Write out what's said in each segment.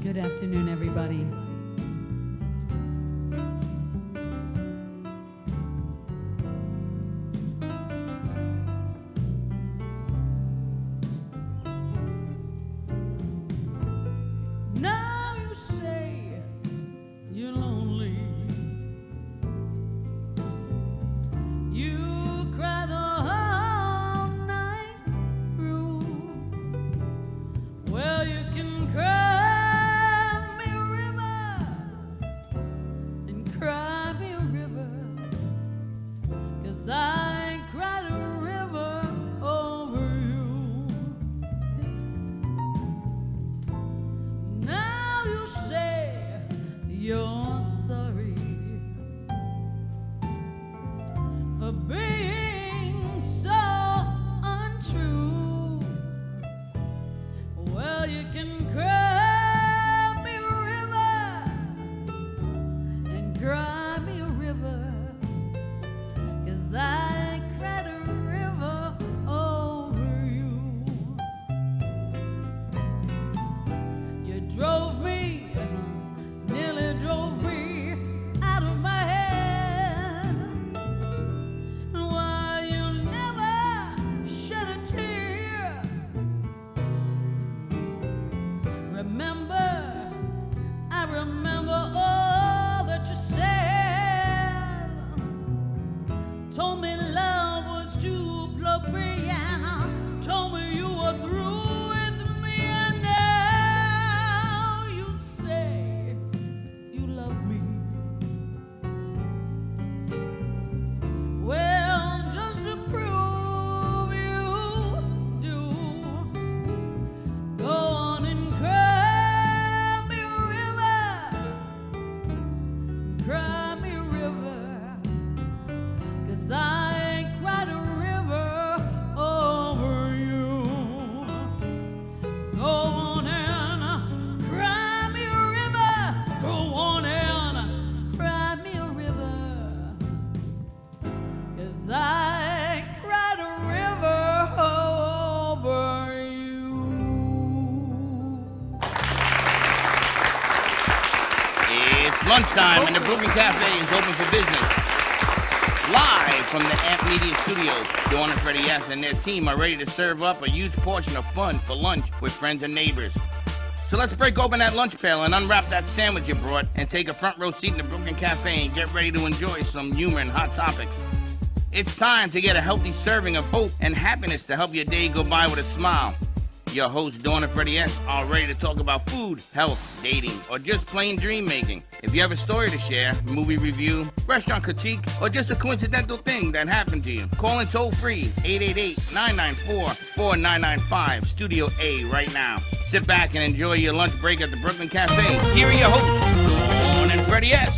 Good afternoon, everybody. Now you say you're lonely. You cry the whole night through. Well, you can cry me a river and cry me a river, 'cause I cried a river over you. Now you say you're sorry for being so untrue. Well, you can cry me a river and cry me a river, 'cause I cried a river over you. You drove me, nearly drove me out of my head. And while you never shed a tear, remember, I remember all that you said. Told me love was too appropriate. Told me you were through with me, and now you say you love me. Well, just to prove you do, go on and cry me a river, cry me a river, 'cause I cried a river over you. Go on and cry me a river, go on and cry me a river, 'cause I cried a river over you. It's lunchtime and the Brooklyn Cafe is open for business. Live from the Amp Media Studios, Dawn and Freddie S. and their team are ready to serve up a huge portion of fun for lunch with friends and neighbors. So let's break open that lunch pail and unwrap that sandwich you brought and take a front row seat in the Brooklyn Cafe and get ready to enjoy some humor and hot topics. It's time to get a healthy serving of hope and happiness to help your day go by with a smile. Your hosts, Dawn and Freddie S., are ready to talk about food, health, dating, or just plain dream making. If you have a story to share, movie review, restaurant critique, or just a coincidental thing that happened to you, call in toll free 888-994-4995, Studio A right now. Sit back and enjoy your lunch break at the Brooklyn Cafe. Here are your hosts, Dawn and Freddie S.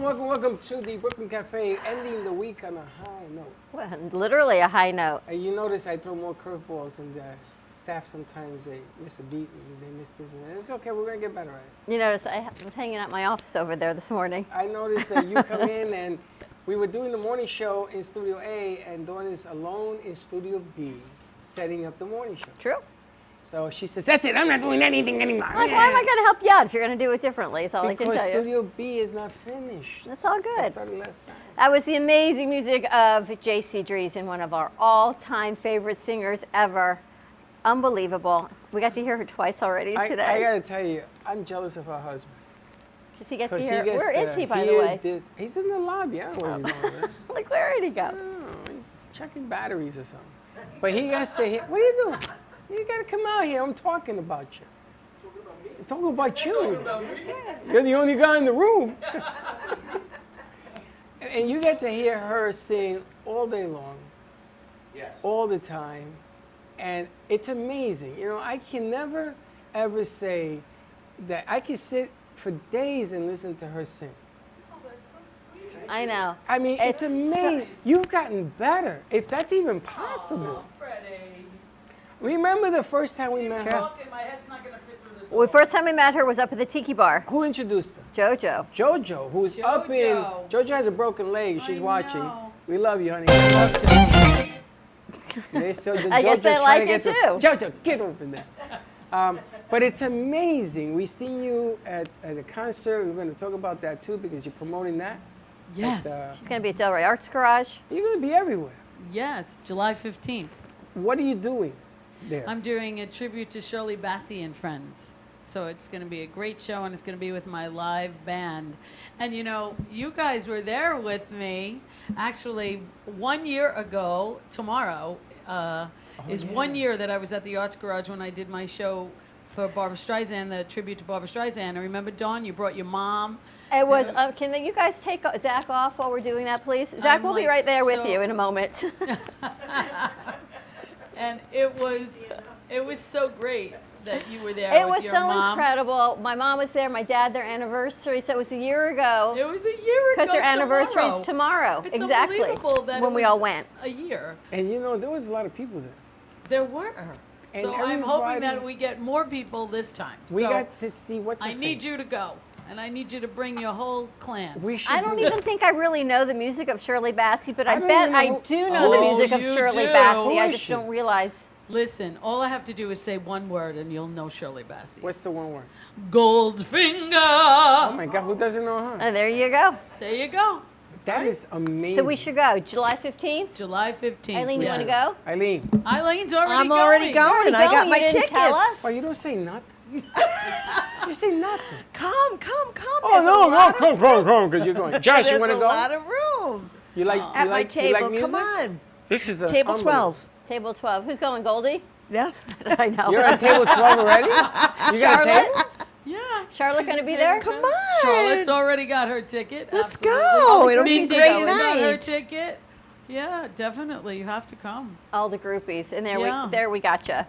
Welcome to the Brooklyn Cafe, ending the week on a high note. Well, literally a high note. You notice I throw more curveballs, and staff sometimes they miss a beat and they miss this, and it's okay. We're gonna get better at it. You notice I was hanging out my office over there this morning. I noticed that you come in, and we were doing the morning show in Studio A, and Dawn is alone in Studio B, setting up the morning show. True. So she says, "That's it. I'm not doing anything anymore." Like, why am I going to help you out if you're going to do it differently? Is all I can Because tell you. Studio B is not finished. That's all I good. started last night. That was the amazing music of Jaycee Dreesen, one of our all-time favorite singers ever. Unbelievable. We got to hear her twice already today. I gotta tell you, I'm jealous of her husband. Because he gets to 'Cause hear. he gets Where is to he, by the hear way? he's in the lobby. I don't know what he's doing there. Like, where did he go? I don't know. He's checking batteries or something. But he gets to hear. What are you doing? You gotta come out here. I'm talking about you. I'm talking about you. You're the only guy in the room. And you get to hear her sing all day long. Yes. All the time. And it's amazing. You know, I can never, ever say that I can sit for days and listen to her sing. Oh, that's so sweet. I know. I mean, it's amazing. You've gotten better, if that's even possible. Oh, Freddie. Remember the first time we met her? Talking, my head's not going to fit through the Well, the first time we met her was up at the Tiki Bar. Who introduced her? JoJo. JoJo, who's up in. JoJo. JoJo has a broken leg. She's I watching. know. We love you, honey. So the I guess JoJo's they trying like to get it to- too. JoJo, get over there. But it's amazing. We see you at a concert. We're going to talk about that too because you're promoting that. Yes. She's going to be at Delray Arts Garage. You're going to be everywhere. Yes, July 15th. What are you doing there? I'm doing a tribute to Shirley Bassey and Friends. So it's going to be a great show, and it's going to be with my live band. And you know, you guys were there with me. Actually, 1 year ago, tomorrow, is 1 year that I was at the Arts Garage when I did my show for Barbara Streisand, the tribute to Barbara Streisand. And remember, Dawn, you brought your mom. It was. Can you guys take Zach off while we're doing that, please? Zach will be like right there with so- you in a moment. And it was so great that you were there It with was your so mom. incredible. My mom was there. My dad, their anniversary. So it was a year ago. It was a year ago Because their anniversary tomorrow. is tomorrow. It's Exactly. unbelievable that when it we was all went. a year. And you know, there was a lot of people there. There were. And So I'm hoping everybody- that we get more people this time. We so got to see what's I need you to go, and I need you to bring your whole clan. We should I don't do even think I really know the music of Shirley Bassey, but I don't bet even I know- do know the Oh, music of you Shirley do. Bassey. Who I is just she? don't realize. Listen, all I have to do is say one word, and you'll know Shirley Bassey. What's the one word? Goldfinger. Oh my God, who doesn't know her? And there you go. There you go. That is amazing. So we should go. July 15th. July 15th. Eileen, you yes. want to go? Eileen. Eileen's already I'm going. already going. I got going? my You didn't tickets. tell us? Oh, you don't say nothing. You say nothing. Come. Oh There's a no, lot come, because you're going. Josh, you There's want to a go? lot of room You like at you my like table. you like music? Come on. This is a Table unbelievable. 12. Table 12. Who's going, Goldie? Yeah. I know. You're at table 12 already? You got a Charlotte? table? Yeah. Charlotte going to be there? Come on. Charlotte's already got her ticket. Let's Absolutely. go. It'll be a Groupies great are going. Got her night. ticket. Yeah, definitely. You have to come. All the groupies. And Yeah. there we gotcha.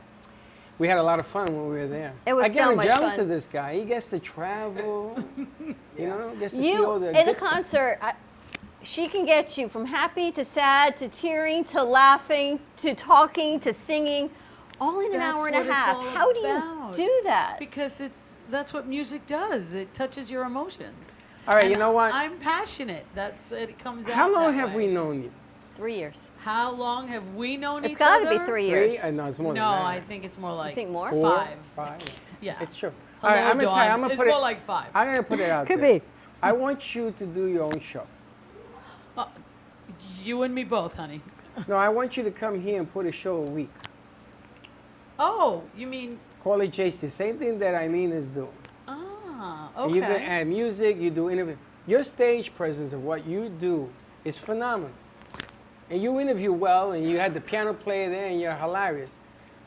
We had a lot of fun when we were there. It was I get so much jealous fun. of this guy. He gets to travel. You know, gets to see You, all the in a good stuff. concert, she can get you from happy to sad to tearing to laughing to talking to singing, all in an That's hour and what a it's half. all How do about. you do that? Because that's what music does. It touches your emotions. All right, And you know what? I'm passionate. It comes out. How long that have way. we known you? 3 years. How long have we known It's each got other? to be 3 years. No, it's more No, than that. I think it's more like think more? 4, 5. 5. Yeah. It's true. Hello, All right, I'm gonna Dawn. tell you. I'm gonna It's put more it. like 5. I'm gonna put it out Could there. be. I want you to do your own show. You and me both, honey. No, I want you to come here and put a show a week. Oh, you mean? Call it Jaycee. Same thing that Eileen is doing. Ah, And you can okay. add music, you do interview. Your stage presence of what you do is phenomenal. And you interview well, and you had the piano player there, and you're hilarious.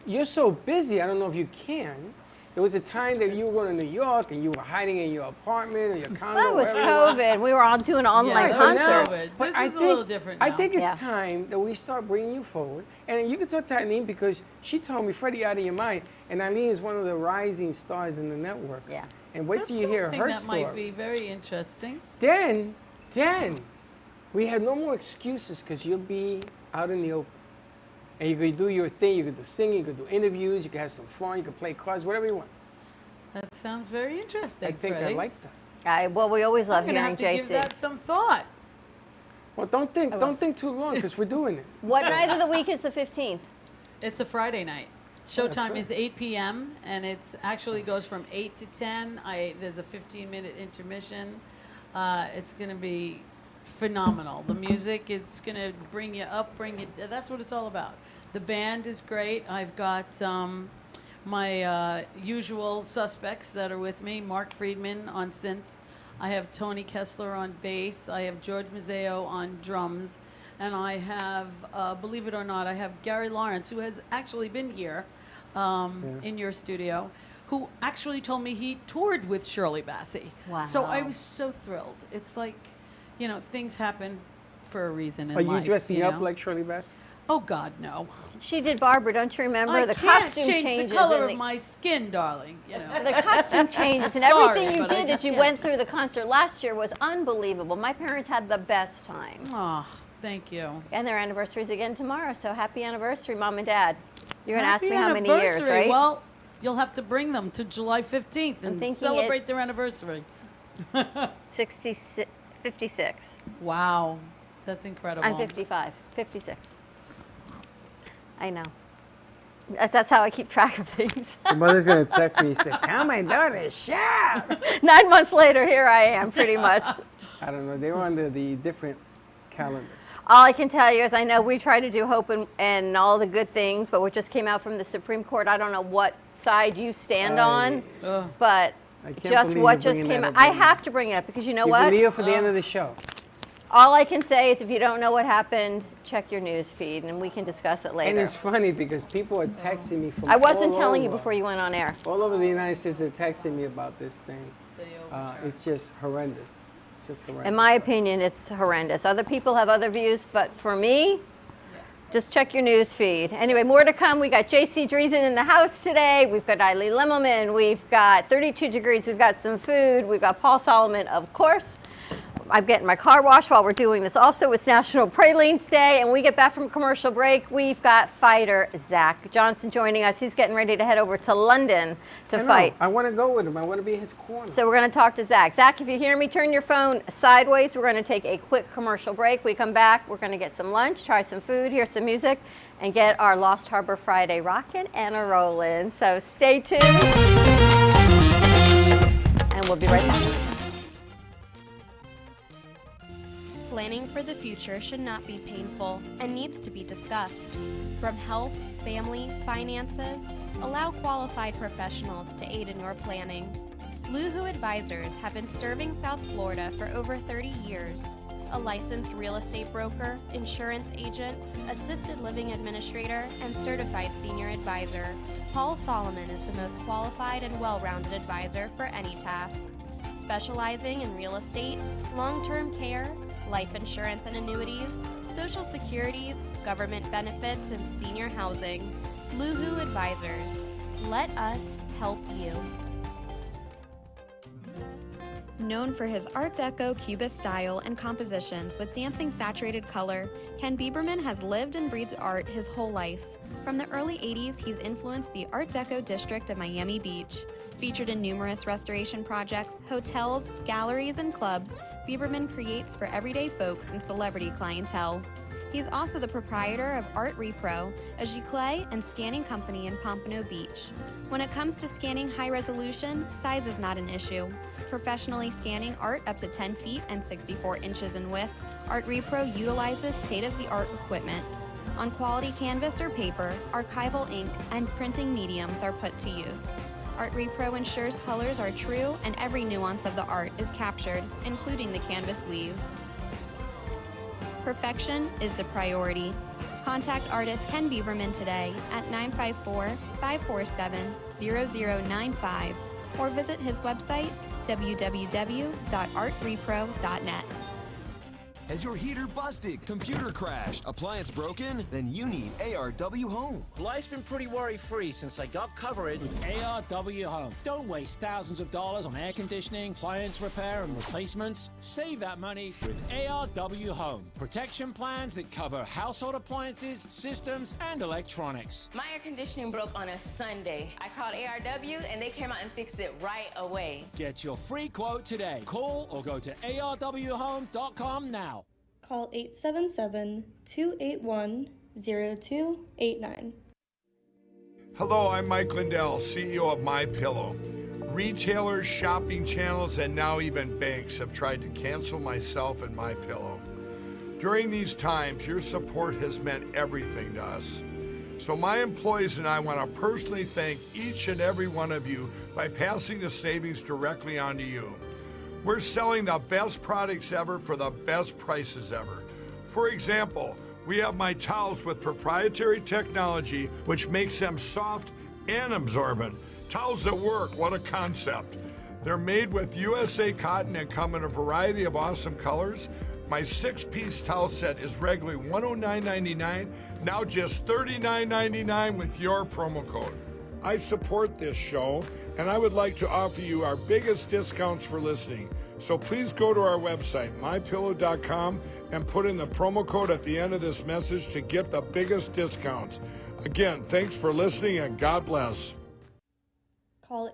You're so busy, I don't know if you can. There was a time that you were going to New York, and you were hiding in your apartment or your condo. That was wherever you were. COVID. We were all doing online Yeah, that was concerts. COVID. But This I is a think- little different I now. think it's Yeah. time that we start bringing you forward. And you can talk to Eileen because she told me, Freddie, out of your mind. And Eileen is one of the rising stars in the network. Yeah. And wait That's till you hear something her that story. might be very interesting. Then, we have no more excuses because you'll be out in the open. And you could do your thing. You could do singing. You could do interviews. You could have some fun. You could play cards, whatever you want. That sounds very interesting, I think I Freddie. like that. Well, we always love I'm gonna hearing have to give JC. that some thought. Well, don't think too long because we're doing it. What night of the week is the 15th? It's a Friday night. that's Showtime good. is 8 p.m. and it's actually goes from 8 to 10. There's a 15-minute intermission. It's going to be phenomenal. The music, it's going to bring you up, that's what it's all about. The band is great. I've got my usual suspects that are with me. Mark Friedman on synth. I have Tony Kessler on bass. I have George Mazzeo on drums. And I have, believe it or not, I have Gary Lawrence, who has actually been here in your studio, who actually told me he toured with Shirley Bassey. Wow. So I was so thrilled. It's like, things happen for a reason in Are life. you dressing up know? like Shirley Bassey? Oh, God, no. She did Barbara, don't you remember? I The can't costume change changes. the color and of my skin, darling. the costume changes and Sorry, everything you but I did just as you can't. went through the concert last year was unbelievable. My parents had the best time. Oh, thank you. And their anniversary's again tomorrow, so happy anniversary, Mom and Dad. You're going to ask Happy me how many years, anniversary. right? Well, You'll have to bring them to July 15th and celebrate their anniversary. 56. Wow. That's incredible. I'm 55. 56. I know. That's how I keep track of things. Your mother's going to text me and say, tell my daughter, shout. 9 months later, here I am, pretty much. I don't know. They were under the different calendar. All I can tell you is I know we try to do hope and all the good things, but what just came out from the Supreme Court, I don't know what side you stand on, but just what just came out. I have to bring it up because you know what? You can kneel for the end of the show. All I can say is if you don't know what happened, check your news feed and we can discuss it later. And it's funny because people are texting me from I wasn't all telling you over. before you went on air. All over the United States are texting me about this thing. It's just horrendous. Just horrendous. In my opinion, it's horrendous. Other people have other views, but for me, just check your news feed. Anyway, more to come. We got Jaycee Dreesen in the house today. We've got Eileen Limmelman. We've got 32 Degrees. We've got some food. We've got Paul Solomon, of course. I'm getting my car washed while we're doing this. Also, it's National Pralines Day, and when we get back from commercial break, we've got fighter Zach Johnson joining us. He's getting ready to head over to London to fight. I want to go with him. I want to be in his corner. So we're going to talk to Zach. Zach, if you hear me, turn your phone sideways. We're going to take a quick commercial break. We come back, we're going to get some lunch, try some food, hear some music, and get our Lost Harbor Friday rockin' and a rollin'. So stay tuned, and we'll be right back. Planning for the future should not be painful and needs to be discussed. From health, family, finances, allow qualified professionals to aid in your planning. Luhu Advisors have been serving South Florida for over 30 years. A licensed real estate broker, insurance agent, assisted living administrator, and certified senior advisor, Paul Solomon is the most qualified and well-rounded advisor for any task. Specializing in real estate, long-term care, life insurance and annuities, Social Security, government benefits, and senior housing. Luhu Advisors. Let us help you. Known for his Art Deco Cubist style and compositions with dancing saturated color, Ken Bieberman has lived and breathed art his whole life. From the early 80s, he's influenced the Art Deco district of Miami Beach. Featured in numerous restoration projects, hotels, galleries, and clubs, Bieberman creates for everyday folks and celebrity clientele. He's also the proprietor of Art Repro, a giclée and scanning company in Pompano Beach. When it comes to scanning high resolution, size is not an issue. Professionally scanning art up to 10 feet and 64 inches in width, Art Repro utilizes state-of-the-art equipment. On quality canvas or paper, archival ink and printing mediums are put to use. Art Repro ensures colors are true and every nuance of the art is captured, including the canvas weave. Perfection is the priority. Contact artist Ken Bieberman today at 954-547-0095 or visit his website www.artrepro.net. Has your heater busted, computer crashed, appliance broken? Then you need ARW Home. Life's been pretty worry-free since I got covered with ARW Home. Don't waste thousands of dollars on air conditioning, appliance repair, and replacements. Save that money with ARW Home. Protection plans that cover household appliances, systems, and electronics. My air conditioning broke on a Sunday. I called ARW, and they came out and fixed it right away. Get your free quote today. Call or go to arwhome.com now. Call 877-281-0289. Hello, I'm Mike Lindell, CEO of MyPillow. Retailers, shopping channels, and now even banks have tried to cancel myself and MyPillow. During these times, your support has meant everything to us. So my employees and I want to personally thank each and every one of you by passing the savings directly on to you. We're selling the best products ever for the best prices ever. For example, we have my towels with proprietary technology, which makes them soft and absorbent. Towels that work, what a concept. They're made with USA cotton and come in a variety of awesome colors. My 6-piece towel set is regularly $109.99, now just $39.99 with your promo code. I support this show, and I would like to offer you our biggest discounts for listening. So please go to our website, mypillow.com, and put in the promo code at the end of this message to get the biggest discounts. Again, thanks for listening, and God bless. Call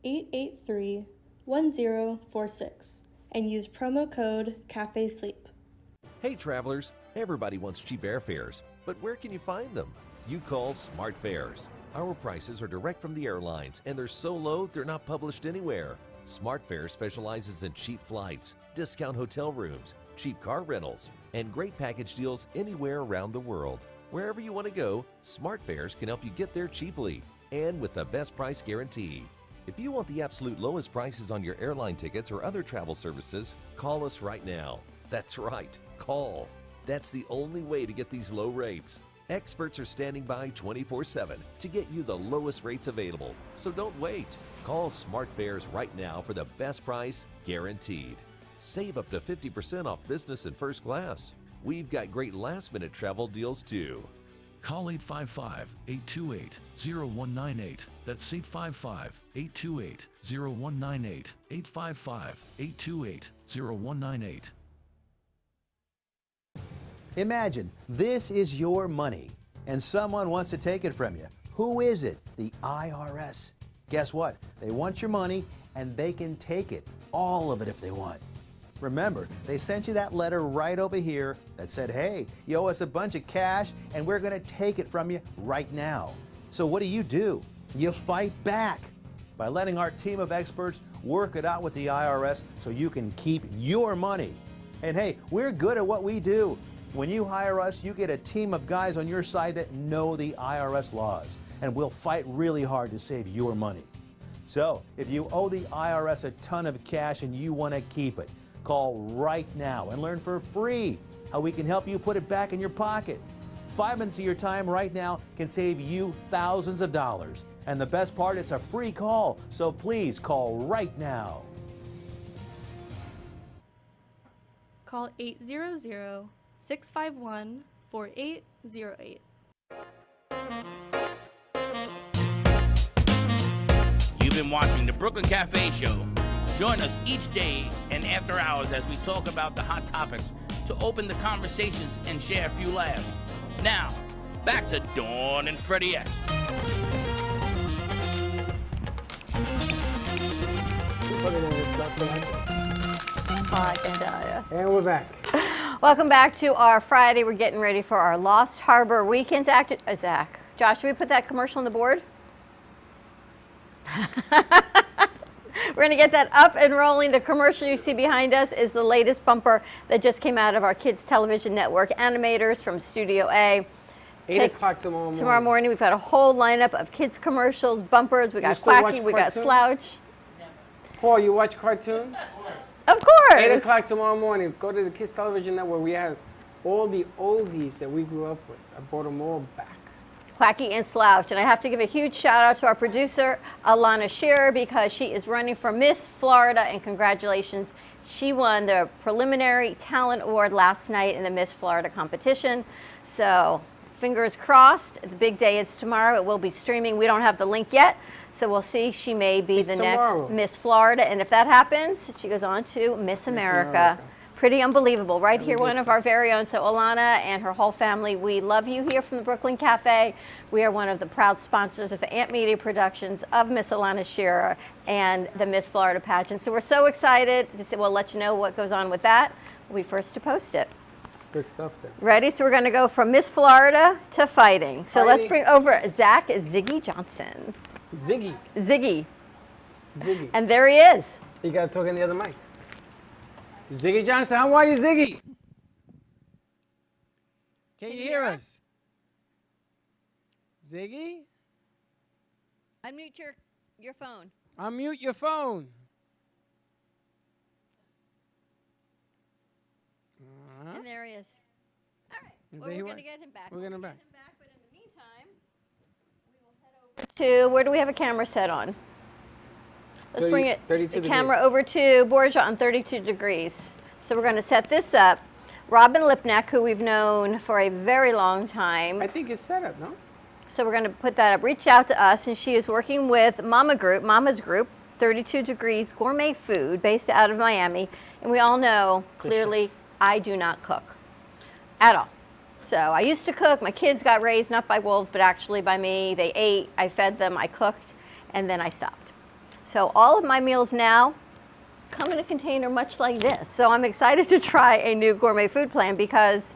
800-883-1046 and use promo code CAFESLEEP. Hey travelers, everybody wants cheap airfares, but where can you find them? You call Smart Fares. Our prices are direct from the airlines and they're so low they're not published anywhere. Smart Fares specializes in cheap flights, discount hotel rooms, cheap car rentals, and great package deals anywhere around the world. Wherever you want to go, Smart Fares can help you get there cheaply and with the best price guarantee. If you want the absolute lowest prices on your airline tickets or other travel services, call us right now. That's right, call. That's the only way to get these low rates. Experts are standing by 24/7 to get you the lowest rates available, so don't wait. Call Smart Fares right now for the best price guaranteed. Save up to 50% off business and first class. We've got great last-minute travel deals too. Call 855-828-0198. That's 855-828-0198. 855-828-0198. Imagine this is your money and someone wants to take it from you. Who is it? The IRS. Guess what? They want your money and they can take it, all of it if they want. Remember, they sent you that letter right over here that said, hey, you owe us a bunch of cash and we're going to take it from you right now. So what do? You fight back by letting our team of experts work it out with the IRS so you can keep your money. And hey, we're good at what we do. When you hire us, you get a team of guys on your side that know the IRS laws, and we'll fight really hard to save your money. So, if you owe the IRS a ton of cash and you want to keep it, call right now and learn for free how we can help you put it back in your pocket. 5 minutes of your time right now can save you thousands of dollars. And the best part, it's a free call, so please call right now. Call 800-651-4808. You've been watching the Brooklyn Cafe Show. Join us each day and after hours as we talk about the hot topics to open the conversations and share a few laughs. Now, back to Dawn and Freddie S. I can tell ya. And we're back. Welcome back to our Friday. We're getting ready for our Lost Harbor Weekends Zach, Josh, should we put that commercial on the board? We're going to get that up and rolling. The commercial you see behind us is the latest bumper that just came out of our Kids Television Network animators from Studio A. 8 o'clock tomorrow morning. Tomorrow morning, we've got a whole lineup of kids commercials, bumpers. We got Quacky, we got Slouch. Paul, you watch cartoons? Of course. 8 o'clock tomorrow morning. Go to the Kids Television Network. We have all the oldies that we grew up with. I brought them all back. Quacky and Slouch. And I have to give a huge shout out to our producer, Alana Shearer, because she is running for Miss Florida, and congratulations. She won the preliminary talent award last night in the Miss Florida competition. So fingers crossed. The big day is tomorrow. It will be streaming. We don't have the link yet, so we'll see. She may be the next Miss Florida. And if that happens, she goes on to Miss America. Pretty unbelievable. Right here, one of our very own. So Alana and her whole family, we love you here from the Brooklyn Cafe. We are one of the proud sponsors of Ant Media Productions, of Miss Alana Shearer and the Miss Florida pageant. So we're so excited. We'll let you know what goes on with that. We'll be first to post it. Good stuff there. Ready? So we're going to go from Miss Florida to fighting. So let's bring over Zach Ziggy Johnson. Ziggy. Ziggy. Ziggy. And there he is. You got to talk in the other mic. Ziggy Johnson, how are you, Ziggy? Can you hear us? Ziggy? Unmute your phone. Unmute your phone. And there he is. All right. Well, we're going to get him back. We're going to back. But in the meantime, we will head over to, where do we have a camera set on? Let's bring it, the camera over to Borgia on 32 degrees. So we're going to set this up. Robin Lipnack, who we've known for a very long time. I think it's set up, no? So we're going to put that up. Reach out to us, and she is working with Mama's Group, 32 Degrees Gourmet Food, based out of Miami. And we all know, clearly, I do not cook at all. So I used to cook. My kids got raised not by wolves, but actually by me. They ate, I fed them, I cooked. and then I stopped. So all of my meals now come in a container much like this. So I'm excited to try a new gourmet food plan because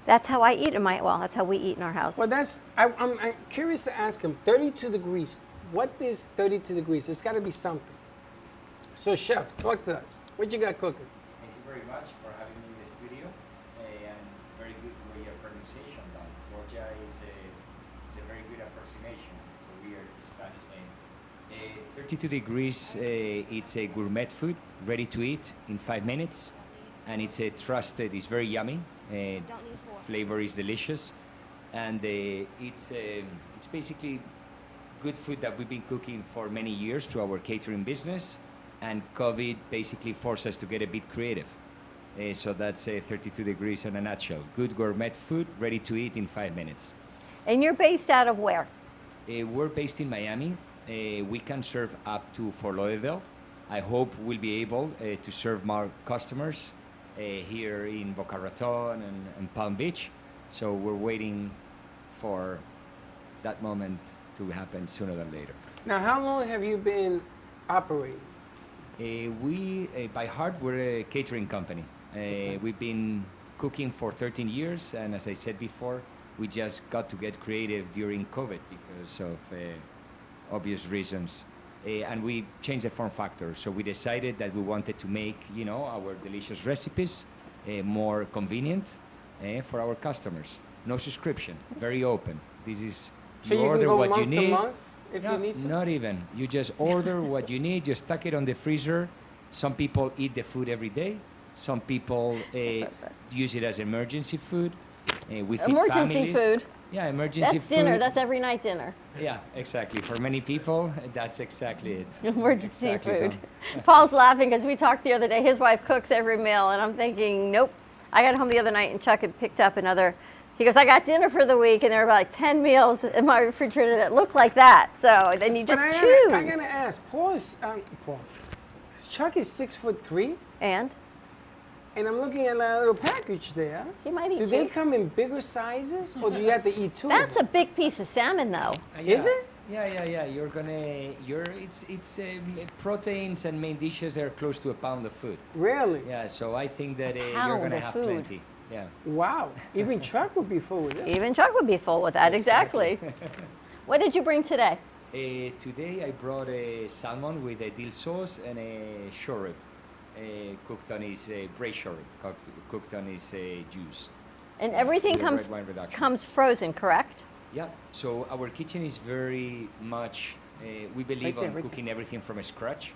that's how I eat that's how we eat in our house. Well, I'm curious to ask him, 32 degrees, what is 32 degrees? It's got to be something. So chef, talk to us. What you got cooking? Thank you very much for having me in the studio, and very good way of pronunciation done. Borgia is a very good approximation. It's a weird Spanish name. 32 degrees, it's a gourmet food, ready to eat in 5 minutes, and it's a trusted, it's very yummy. Flavor is delicious, and it's basically good food that we've been cooking for many years through our catering business, and COVID basically forced us to get a bit creative. So that's 32 degrees in a nutshell. Good gourmet food, ready to eat in 5 minutes. And you're based out of where? We're based in Miami. We can serve up to Fort Lauderdale. I hope we'll be able to serve more customers here in Boca Raton and Palm Beach. So we're waiting for that moment to happen sooner than later. Now, how long have you been operating? We, by heart, we're a catering company. We've been cooking for 13 years, and as I said before, we just got to get creative during COVID because of obvious reasons. And we changed the form factor. So we decided that we wanted to make, our delicious recipes more convenient for our customers. No subscription, very open. This is, so you you order can go what month you need. To month if you need to? Not even. You just order what you need, just stuck it on the freezer. Some people eat the food every day. Some people use it as emergency food. We feed emergency families. Food. Yeah, emergency that's food. Dinner. That's every night dinner. Yeah, exactly. For many people, that's exactly it. Emergency exactly food. Paul's laughing because we talked the other day. His wife cooks every meal, and I'm thinking, nope. I got home the other night, and Chuck had picked up another. He goes, I got dinner for the week, and there were about 10 meals in my refrigerator that looked like that. So then you just choose. I'm gonna ask. Paul. Chuck is 6'3". And I'm looking at that little package there. He might eat Do they come in bigger sizes, or do you have to eat two? That's a big piece of salmon, though. Is it? Yeah. It's proteins and main dishes that are close to a pound of food. Really? Yeah. So I think that you're gonna have plenty. Yeah. Wow. Even Chuck would be full with that. Even Chuck would be full with that. Exactly. What did you bring today? Today I brought a salmon with a dill sauce and a short rib. Cooked on his braised short rib, cooked on his juice. And everything comes frozen, correct? Yeah. So our kitchen is very much, we believe on cooking everything from scratch,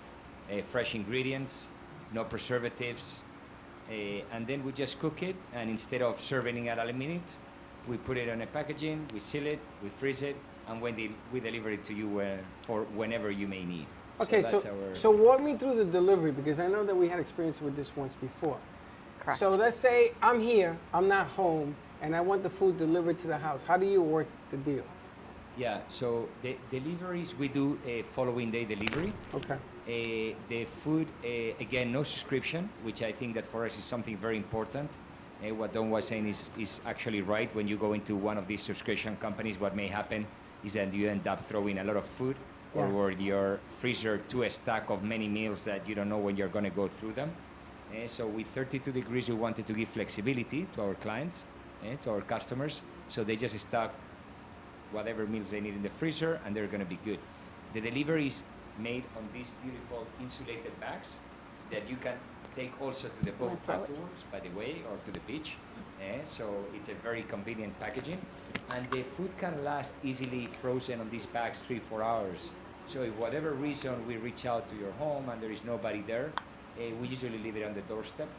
fresh ingredients, no preservatives, and then we just cook it. And instead of serving it at a minute, we put it on a packaging, we seal it, we freeze it, and we deliver it to you for whenever you may need. Okay, so walk me through the delivery, because I know that we had experience with this once before. Correct. So let's say I'm here, I'm not home, and I want the food delivered to the house. How do you work the deal? Yeah, so the deliveries, we do a following day delivery. Okay. The food, again, no subscription, which I think that for us is something very important. What Don was saying is actually right. When you go into one of these subscription companies, what may happen is that you end up throwing a lot of food, or your freezer to a stack of many meals that you don't know when you're going to go through them. So with 32 degrees, we wanted to give flexibility to our clients, to our customers, so they just stock whatever meals they need in the freezer, and they're going to be good. The delivery is made on these beautiful insulated bags that you can take also to the boat afterwards, by the way, or to the beach. So it's a very convenient packaging, and the food can last easily frozen on these bags 3-4 hours. So if whatever reason we reach out to your home and there is nobody there, we usually leave it on the doorstep,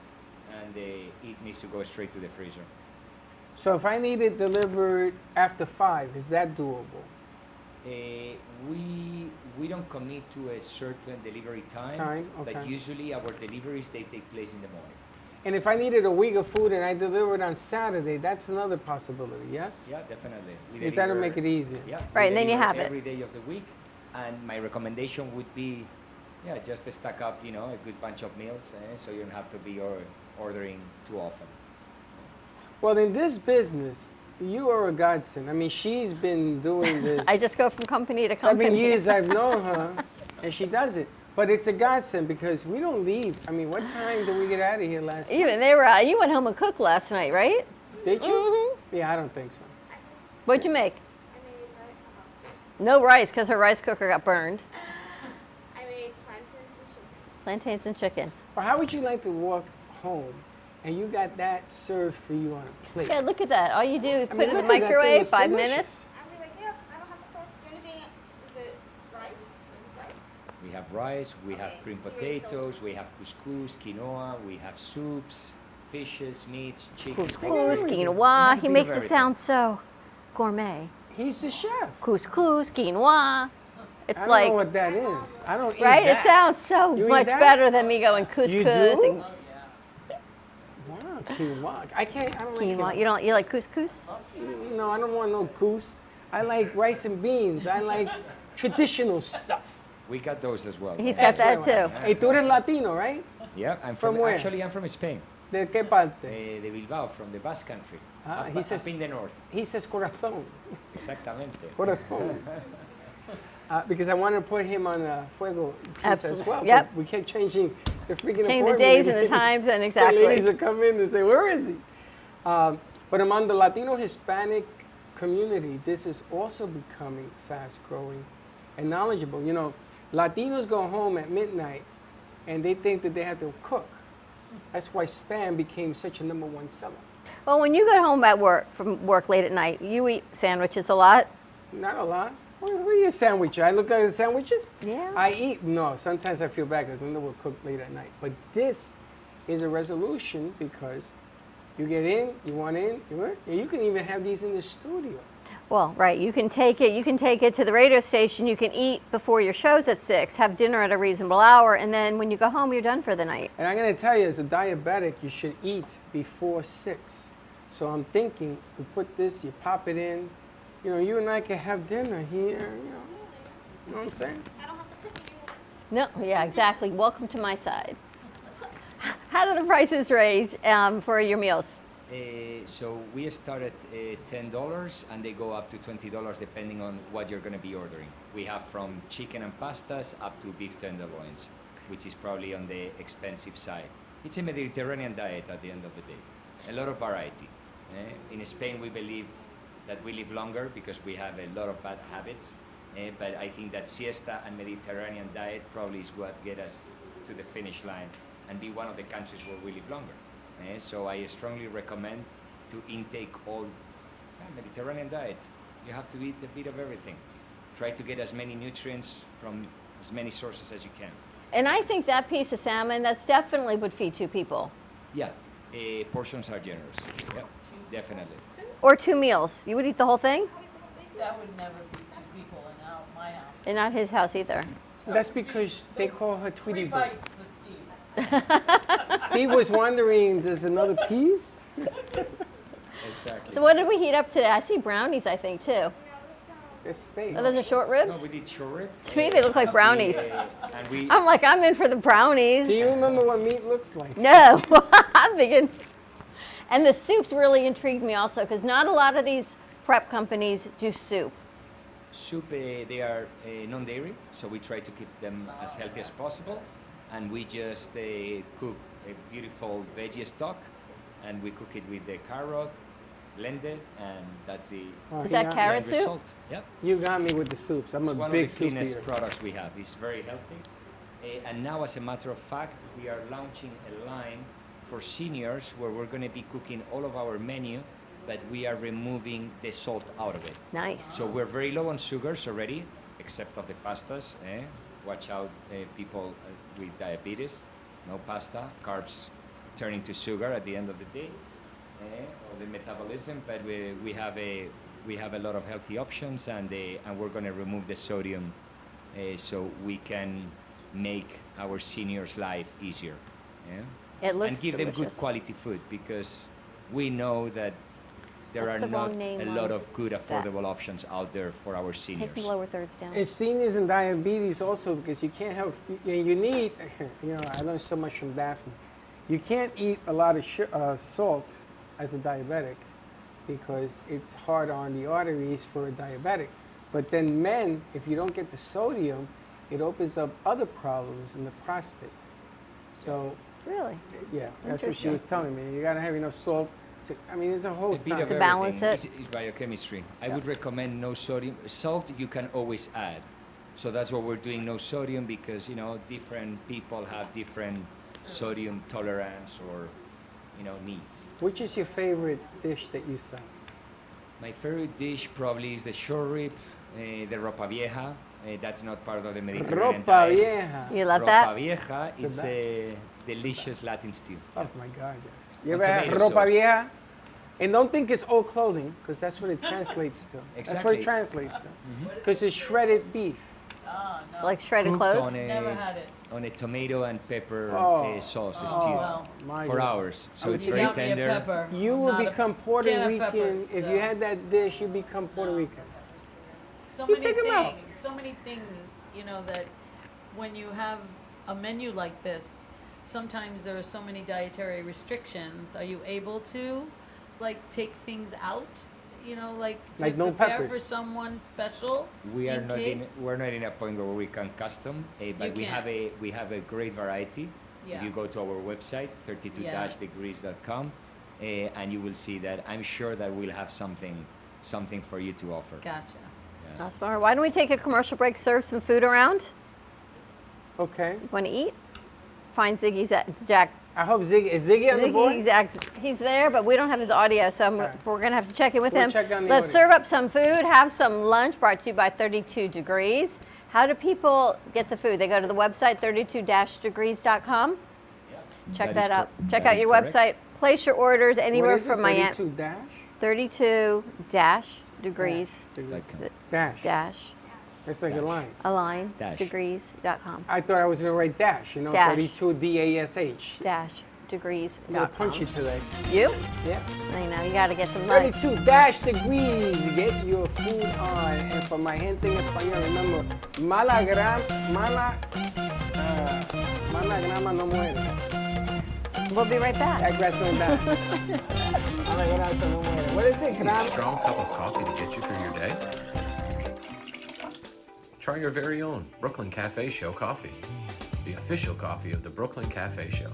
and it needs to go straight to the freezer. So if I need it delivered after 5, is that doable? We don't commit to a certain delivery time, okay. But usually our deliveries, they take place in the morning. And if I needed a week of food and I delivered on Saturday, that's another possibility, yes? Yeah, definitely. Because that'll make it easier. Yeah, right, and then you have every day of the week. And my recommendation would be, just to stack up, a good bunch of meals, so you don't have to be ordering too often. Well, in this business, You are a godsend. I mean, she's been doing this. I just go from company to company. 7 years I've known her, and she does it. But it's a godsend because we don't leave. I mean, what time did we get out of here last night? Even you went home and cooked last night, right? Did you? Mm-hmm. Yeah, I don't think so. What'd you make? No rice, because her rice cooker got burned. I made plantains and sugar. Plantains and chicken. Well, how would you like to walk home and you got that served for you on a plate? Yeah, look at that. All you do is I put mean, it in the look at that thing. microwave, It's 5 delicious. minutes. I'll be like, yeah, I don't have to cook. The only thing is it rice? We have rice, we have cream potatoes, we have couscous, quinoa, we have soups, fishes, meats, chicken. Couscous, quinoa. He makes it sound so gourmet. He's the chef. Couscous, quinoa. It's I don't like know what that is. I don't eat right. that. It sounds so You eat much that? better than me going couscous You do? and Wow, quinoa. I can't. I don't like quinoa. quinoa. You like couscous? No, I don't want no goose. I like rice and beans. I like traditional stuff. We got those as well. He's got that too. Hey, tú eres Latino, right? Yeah, I'm From from, where? actually I'm from Spain. ¿De qué parte? De Bilbao, from the Basque Country. Ah, up, he says- up in the north. He says corazón. Exactamente. Corazón. Because I wanted to put him on Fuego piece as Absolutely. well. Yep. But we kept changing the freaking Change the appointment. days and the times and exactly. The ladies would come in and say, where is he? But among the Latino Hispanic community, this is also becoming fast growing and knowledgeable. You know, Latinos go home at midnight and they think that they have to cook. That's why Spam became such a #1 seller. Well, when you get home from work late at night, you eat sandwiches a lot. Not a lot. What are you sandwich? I look at the sandwiches. Yeah. I eat. No, sometimes I feel bad because Linda will cook late at night. But this is a resolution because you get in, you want in, you can even have these in the studio. Well, right. You can take it. You can take it to the radio station. You can eat before your show's at 6. Have dinner at a reasonable hour, and then when you go home, you're done for the night. And I'm going to tell you, as a diabetic, you should eat before 6. So I'm thinking, you put this, you pop it in. You know, you and I can have dinner here. You know what I'm saying? No. Yeah. Exactly. Welcome to my side. How do the prices range for your meals? So we start at $10 and they go up to $20 depending on what you're going to be ordering. We have from chicken and pastas up to beef tenderloins, which is probably on the expensive side. It's a Mediterranean diet at the end of the day. A lot of variety. In Spain, we believe that we live longer because we have a lot of bad habits. But I think that siesta and Mediterranean diet probably is what get us to the finish line and be one of the countries where we live longer. So I strongly recommend to intake all Mediterranean diet. You have to eat a bit of everything. Try to get as many nutrients from as many sources as you can. And I think that piece of salmon, that's definitely would feed 2 people. Yeah, portions are generous. Yeah, definitely. Or 2 meals. You would eat the whole thing? That would never be 2 people in my house. And not his house either. That's because they call her Tweety 3 Bird. bites for Steve. Steve was wondering, there's another piece? Exactly. So what did we heat up today? I see brownies, I think, too. It's steak. Oh, those are short ribs? No, we did short rib. To me, they look like brownies. And we, I'm like, I'm in for the brownies. Do you remember what meat looks like? No, I'm thinking. And the soups really intrigued me also, because not a lot of these prep companies do soup. soup, they are non-dairy, so we try to keep them as healthy as possible. And we just cook a beautiful veggie stock, and we cook it with the carrot, blended, and that's the Is that carrot end soup? result. Yep. You got me with the soups. I'm It's a one big of the soup cleanest eater. products we have. It's very healthy. And now, as a matter of fact, we are launching a line for seniors where we're going to be cooking all of our menu, but we are removing the salt out of it. Nice. So we're very low on sugars already, except of the pastas. Watch out, people with diabetes. No pasta, carbs turning to sugar at the end of the day, or the metabolism. But we have a lot of healthy options, and we're going to remove the sodium, so we can make our seniors' life easier. It looks and give them good delicious. quality food, because we know that there That's are the not wrong name a on lot of good, that. affordable options out there for our seniors. Take the lower thirds down. And seniors and diabetes also, because you can't have, you need, I learned so much from Daphne. You can't eat a lot of salt as a diabetic, because it's hard on the arteries for a diabetic. But then men, if you don't get the sodium, it opens up other problems in the prostate. So really, yeah, that's what she was telling me. You gotta have enough salt. I mean, there's a whole A bit of to balance everything. it. It's biochemistry. I would recommend no sodium. Salt you can always add. So that's what we're doing, no sodium, because, you know, different people have different sodium tolerance or, you know, needs. Which is your favorite dish that you sell? My favorite dish probably is the short rib, the ropa vieja. That's not part of the Mediterranean Ropa diet. vieja. You love ropa that? vieja, the it's a delicious Latin stew. Oh my God, yes. You And ever had tomato ropa sauce. vieja? And don't think it's old clothing, because that's what it translates to. That's what Exactly. it translates to. Because it's shredded beef. Oh, no. Like shredded Cooked clothes? on Never had it. on a tomato and pepper sauce stew well. My for God. hours. So it's Without very me a tender. pepper, You I'm will not a become Puerto can of Rican. peppers, If so. you had that dish, you become Puerto Rican. So You many take 'em out. things, so many things, you know, that when you have a menu like this, sometimes there are so many dietary restrictions. Are you able to, like, take things out? You know, like to Like no prepare peppers. for someone special. We are not case? we're not in a point where we can custom, but You we have a great variety. Yeah. If you go to our website 32-degrees.com, and you will see that I'm sure that we'll have something for you to offer. Gotcha. Yeah. That's smart. Why don't we take a commercial break, serve some food around? Okay. Want to eat? Find Ziggy's at Jack. I hope is Ziggy on the board? He's there, but we don't have his audio, so we're going to have to check in with We'll him. check on the Let's audio. serve up some food, have some lunch, brought to you by 32 Degrees. How do people get the food? They go to the website, 32-degrees.com. Check that out. Check out your website. Place your orders anywhere What is it? from Miami. 32 dash? 32-degrees. Dash. It's like a line. Align. Dash. Degrees.com. I thought I was going to write dash, you know, Dash. 32 DASH. Dash. Degrees. I'm going to punch you today. You? Yeah. I know, you got to get some lunch. 32 dash degrees. Get your food on. And for my gente en español, remember, mala grama no muere. We'll be right back. That grass don't die. Mala grama no muere. What is it, Need a grama? strong cup of coffee to get you through your day? Try your very own Brooklyn Cafe Show coffee, the official coffee of the Brooklyn Cafe Show.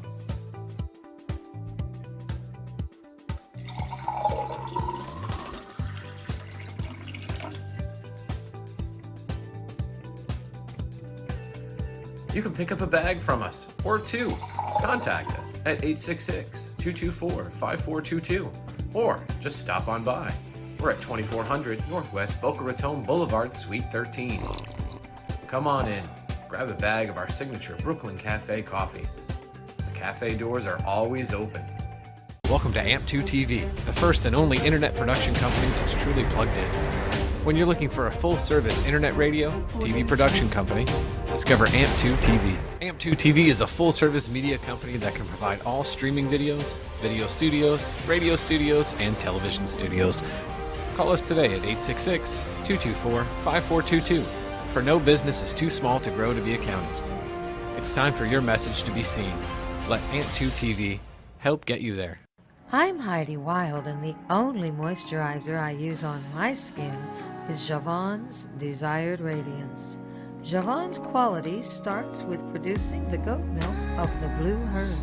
You can pick up a bag from us, or two. Contact us at 866-224-5422, or just stop on by. We're at 2400 Northwest Boca Raton Boulevard, Suite 13. Come on in, grab a bag of our signature Brooklyn Cafe coffee. The cafe doors are always open. Welcome to AMP2 TV, the first and only internet production company that's truly plugged in. When you're looking for a full-service internet radio, TV production company, discover AMP2 TV. AMP2 TV is a full-service media company that can provide all streaming videos, video studios, radio studios, and television studios. Call us today at 866-224-5422, for no business is too small to grow to be accounted. It's time for your message to be seen. Let AMP2 TV help get you there. I'm Heidi Wild, and the only moisturizer I use on my skin is Javon's Desired Radiance. Javon's quality starts with producing the goat milk of the blue herd.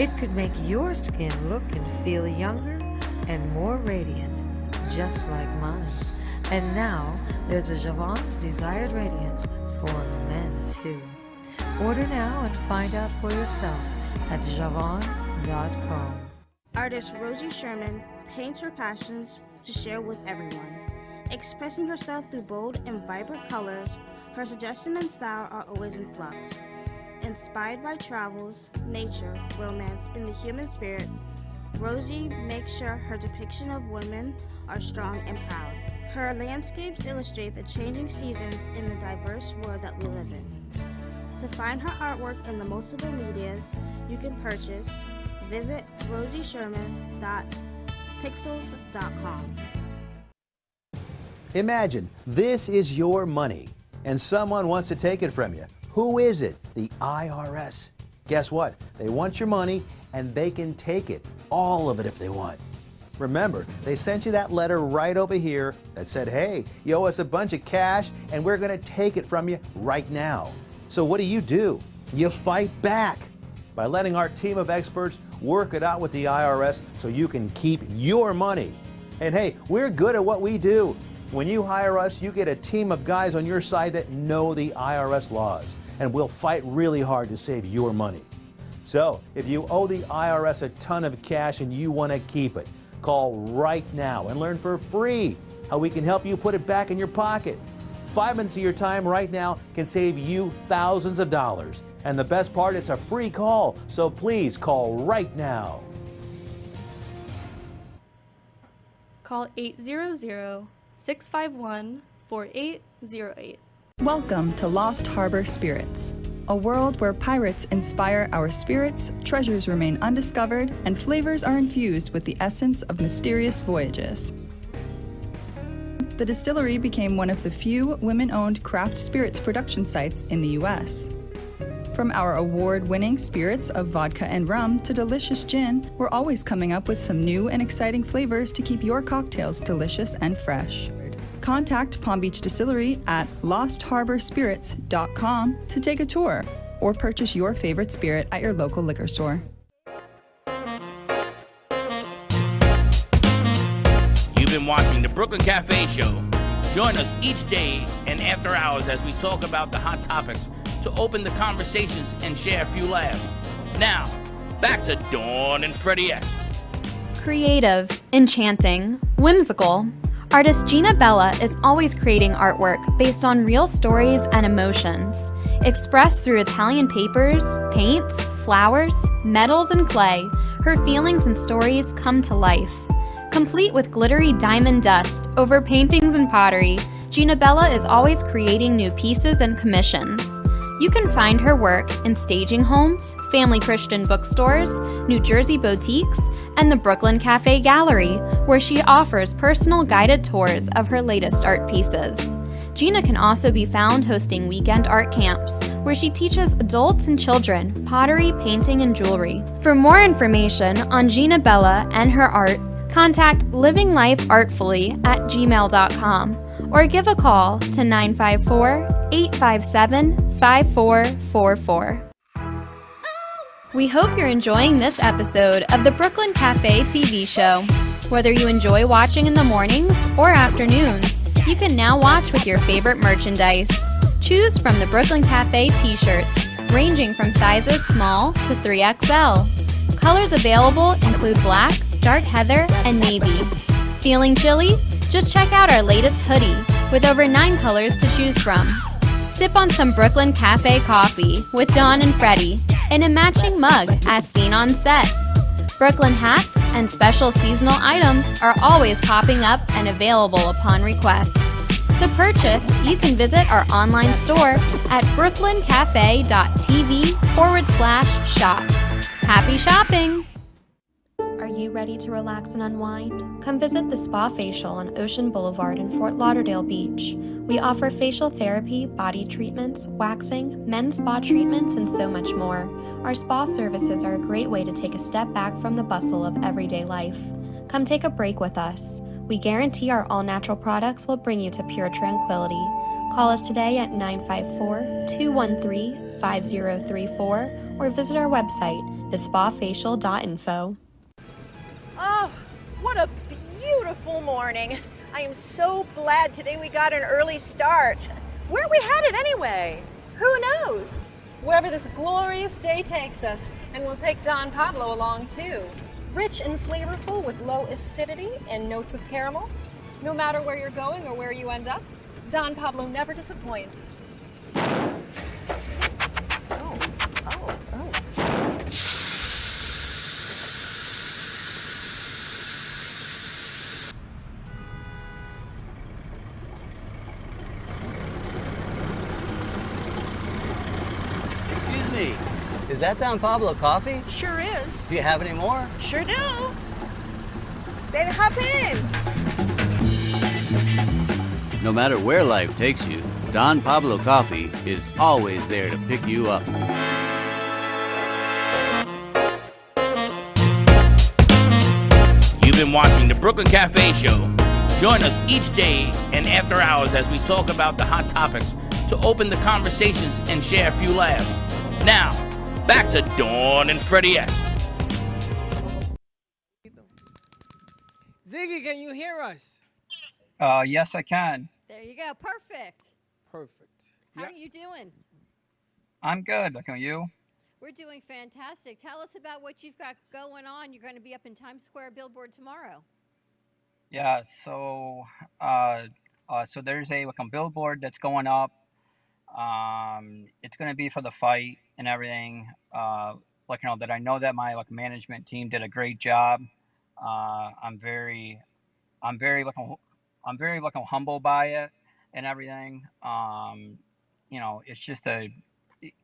It could make your skin look and feel younger and more radiant, just like mine. And now, there's a Javon's Desired Radiance for men, too. Order now and find out for yourself at javon.com. Artist Rosie Sherman paints her passions to share with everyone. Expressing herself through bold and vibrant colors, her suggestion and style are always in flux. Inspired by travels, nature, romance, and the human spirit, Rosie makes sure her depiction of women are strong and proud. Her landscapes illustrate the changing seasons in the diverse world that we live in. To find her artwork in the multiple medias you can purchase, visit rosiesherman.pixels.com. Imagine this is your money and someone wants to take it from you. Who is it? The IRS. Guess what? They want your money and they can take it, all of it if they want. Remember, they sent you that letter right over here that said, hey, you owe us a bunch of cash and we're going to take it from you right now. So what do? You fight back by letting our team of experts work it out with the IRS so you can keep your money. And hey, we're good at what we do. When you hire us, you get a team of guys on your side that know the IRS laws, and we'll fight really hard to save your money. So if you owe the IRS a ton of cash and you want to keep it, call right now and learn for free how we can help you put it back in your pocket. 5 minutes of your time right now can save you thousands of dollars. And the best part, it's a free call, so please call right now. Call 800-651-4808. Welcome to Lost Harbor Spirits, a world where pirates inspire our spirits, treasures remain undiscovered, and flavors are infused with the essence of mysterious voyages. The distillery became one of the few women-owned craft spirits production sites in the U.S. From our award-winning spirits of vodka and rum to delicious gin, we're always coming up with some new and exciting flavors to keep your cocktails delicious and fresh. Contact Palm Beach Distillery at lostharborspirits.com to take a tour or purchase your favorite spirit at your local liquor store. You've been watching the Brooklyn Cafe Show. Join us each day and after hours as we talk about the hot topics to open the conversations and share a few laughs. Now, back to Dawn and Freddie S. Creative, enchanting, whimsical. Artist Gina Bella is always creating artwork based on real stories and emotions. Expressed through Italian papers, paints, flowers, metals, and clay, her feelings and stories come to life. Complete with glittery diamond dust over paintings and pottery, Gina Bella is always creating new pieces and commissions. You can find her work in staging homes, family Christian bookstores, New Jersey boutiques, and the Brooklyn Cafe Gallery, where she offers personal guided tours of her latest art pieces. Gina can also be found hosting weekend art camps, where she teaches adults and children pottery, painting, and jewelry. For more information on Gina Bella and her art, contact livinglifeartfully@gmail.com or give a call to 954-857-5444. We hope you're enjoying this episode of the Brooklyn Cafe TV show. Whether you enjoy watching in the mornings or afternoons, you can now watch with your favorite merchandise. Choose from the Brooklyn Cafe t-shirts, ranging from sizes small to 3XL. Colors available include black, dark heather, and navy. Feeling chilly? Just check out our latest hoodie with over 9 colors to choose from. Sip on some Brooklyn Cafe coffee with Dawn and Freddie in a matching mug as seen on set. Brooklyn hats and special seasonal items are always popping up and available upon request. To purchase, you can visit our online store at brooklyncafe.tv/shop. Happy shopping! Are you ready to relax and unwind? Come visit the Spa Facial on Ocean Boulevard in Fort Lauderdale Beach. We offer facial therapy, body treatments, waxing, men's spa treatments, and so much more. Our spa services are a great way to take a step back from the bustle of everyday life. Come take a break with us. We guarantee our all-natural products will bring you to pure tranquility. Call us today at 954-213-5034 or visit our website, thespafacial.info. Oh, what a beautiful morning. I am so glad today we got an early start. Where are we headed anyway? Who knows? Wherever this glorious day takes us, and we'll take Don Pablo along too. Rich and flavorful with low acidity and notes of caramel. No matter where you're going or where you end up, Don Pablo never disappoints. Excuse me, is that Don Pablo coffee? Sure is. Do you have any more? Sure do. Then hop in. No matter where life takes you, Don Pablo Coffee is always there to pick you up. You've been watching the Brooklyn Cafe Show. Join us each day and after hours as we talk about the hot topics to open the conversations and share a few laughs. Now, back to Dawn and Freddie S. Ziggy, can you hear us? Yes, I can. There you go. Perfect. Perfect. How are you doing? I'm good. How are you? We're doing fantastic. Tell us about what you've got going on. You're going to be up in Times Square billboard tomorrow. Yeah. So there's a billboard that's going up. It's going to be for the fight and everything. That I know that my management team did a great job. I'm very humble by it and everything.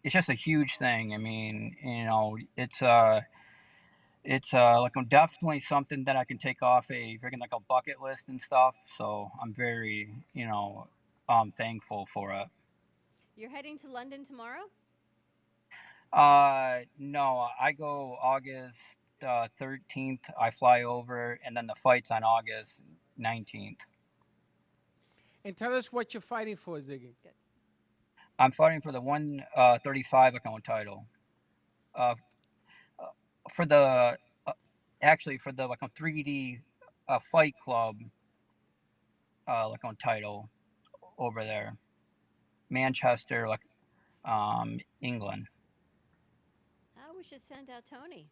It's just a huge thing. I mean, it's definitely something that I can take off a freaking a bucket list and stuff. So I'm very thankful for it. You're heading to London tomorrow? No, I go August 13th. I fly over, and then the fight's on August 19th. And tell us what you're fighting for, Ziggy. Good. I'm fighting for the 135 title. For the for the 3D Fight Club title over there, Manchester, England. Oh, we should send out Tony.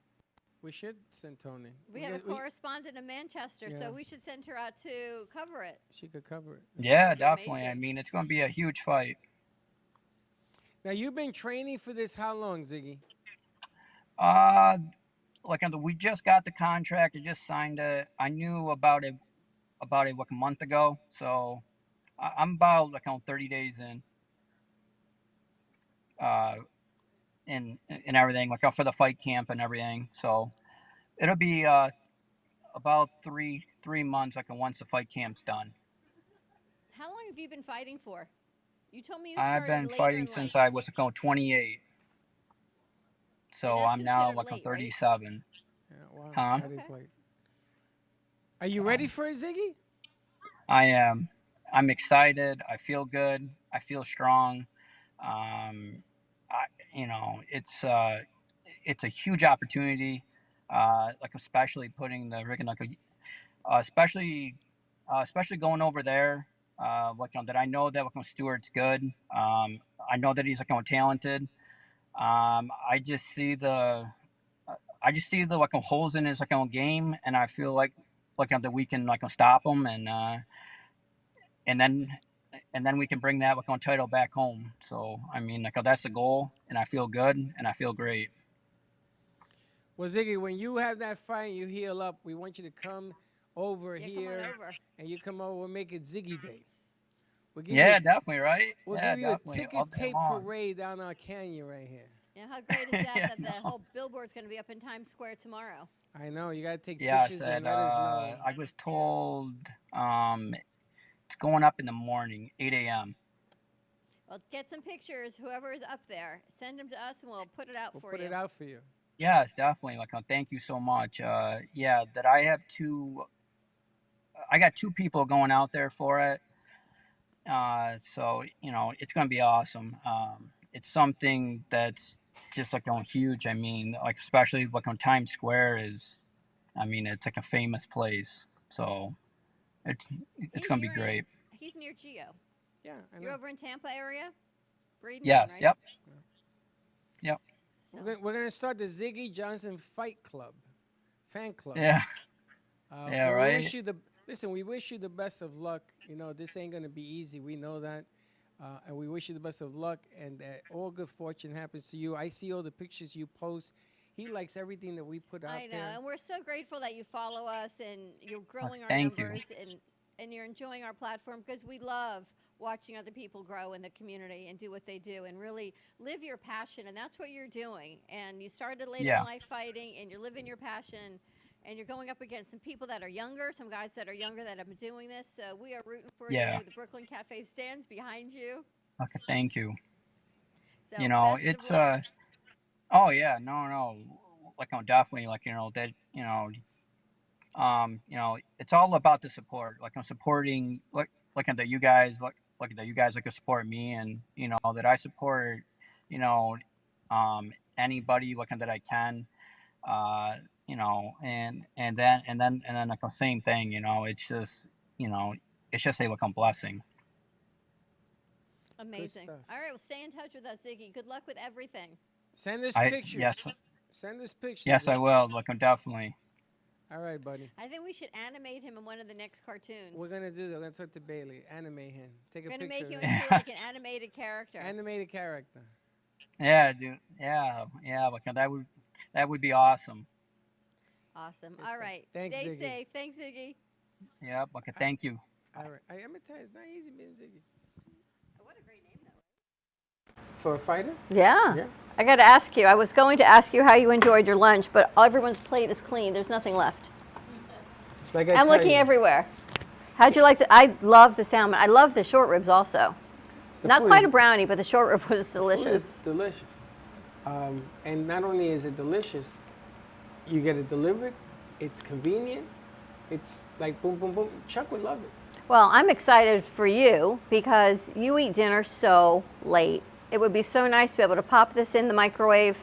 We should send Tony. We have a correspondent in Manchester, so we should send her out to cover it. She could cover it. Yeah, definitely. Amazing. I mean, it's going to be a huge fight. Now, you've been training for this how long, Ziggy? We just got the contract. I just signed it. I knew about it a month ago. So I'm about 30 days in. And everything, for the fight camp and everything. So it'll be about three months, once the fight camp's done. How long have you been fighting for? You told me you I've started been fighting since I was 28. So I'm now 37. Right? Yeah, wow. That is Are you ready for it, Ziggy? I am. I'm excited. I feel good. I feel strong. It's a huge opportunity. Especially putting the especially going over there. That I know that Stewart's good. I know that he's talented. I just see the holes in his game, and I feel that we can stop him, and then we can bring that title back home. So I mean, that's the goal, and I feel good, and I feel great. Well, Ziggy, when you have that fight and you heal up, we want you to come over here, and you come over and make it Ziggy Day. Definitely, right? We'll give you a ticket tape parade down our canyon right here. Yeah, how great is that? That whole billboard's going to be up in Times Square tomorrow. I know. You got to take pictures and let us know. I was told it's going up in the morning, 8 a.m. Well, get some pictures. Whoever is up there, send them to us, and we'll put it out for you. We'll put it out for you. Yes, definitely. Thank you so much. That I have I got two people going out there for it. So it's going to be awesome. It's something that's just huge. I mean, especially on Times Square is, I mean, it's a famous place. So it's going to be great. He's near Geo. Yeah. You're over in Tampa area? Bradenton, yes. Right? Yep. Yep. So. We're going to start the Ziggy Johnson Fight Club, fan club. Yeah. Right. We wish you the best of luck. This ain't going to be easy. We know that. And we wish you the best of luck and that all good fortune happens to you. I see all the pictures you post. He likes everything that we put out there. I know, and we're so grateful that you follow us and you're growing our Thank numbers and you're enjoying our platform because we love watching other people grow in the community and do what they do and really live your passion, and that's what you're doing. And you started later in life fighting, and you're living your passion, and you're going up against some people that are younger, some guys that are younger that have been doing this. So we are rooting for you. The Brooklyn Cafe stands behind you. Okay, thank you. So it's oh yeah, no, definitely that you know, it's all about the support. Like I'm supporting, like that you guys, like that you guys like to support me, and you know that I support, you know, anybody like that I can, you know, and then like the same thing, you know, it's just, you know, it's just a like a blessing. Amazing. All right, well, stay in touch with us, Ziggy. Good luck with everything. Send us I pictures. yes, Send us pictures. yes I will. Like I'm definitely. All right, buddy. I think we should animate him in one of the next cartoons. We're gonna do that. We're gonna talk to Bailey. Animate him. Take a We're gonna picture. make you of him. into like an animated character. Animated character. Yeah, dude. Yeah, like that would be awesome. Awesome. All right. Thanks, Stay Ziggy. safe. Thanks, Ziggy. Yeah, okay, thank you. All right. I'm gonna tell you, it's not easy being Ziggy. What a great name, though. For a fighter? Yeah. I got to ask you. I was going to ask you how you enjoyed your lunch, but everyone's plate is clean. There's nothing left. Like I'm looking everywhere. How'd you like the? I love the salmon. I love the short ribs also. Not food quite is- a brownie, but the short rib was Food delicious. is delicious. And not only is it delicious, you get it delivered. It's convenient. It's like boom, boom, boom. Chuck would love it. Well, I'm excited for you because you eat dinner so late. It would be so nice to be able to pop this in the microwave,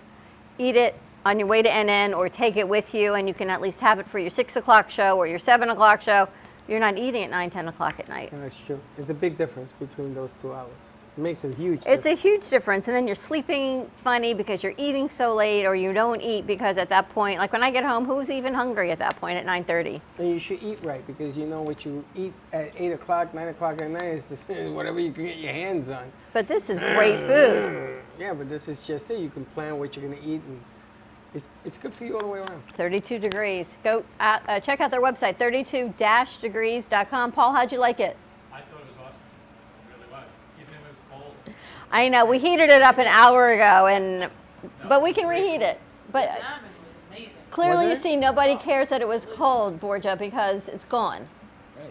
eat it on your way to NN, or take it with you, and you can at least have it for your 6 o'clock show or your 7 o'clock show. You're not eating at 9, 10 o'clock at night. That's true. There's a big difference between those 2 hours. It makes a huge It's difference. a huge difference, and then you're sleeping funny because you're eating so late, or you don't eat because at that point, like when I get home, who's even hungry at that point at 9:30? And you should eat right because you know what you eat at 8 o'clock, 9 o'clock at night is just whatever you can get your hands on. But this is great food. Yeah, but this is just it. You can plan what you're going to eat, and it's good for you all the way around. 32 degrees. Go check out their website, 32-degrees.com. Paul, how'd you like it? I thought it was awesome. It really was. Even if it was cold. I know, we heated it up an hour ago, but we can reheat it. But salmon was amazing. clearly you see nobody cares that it was cold, Borja, because it's gone.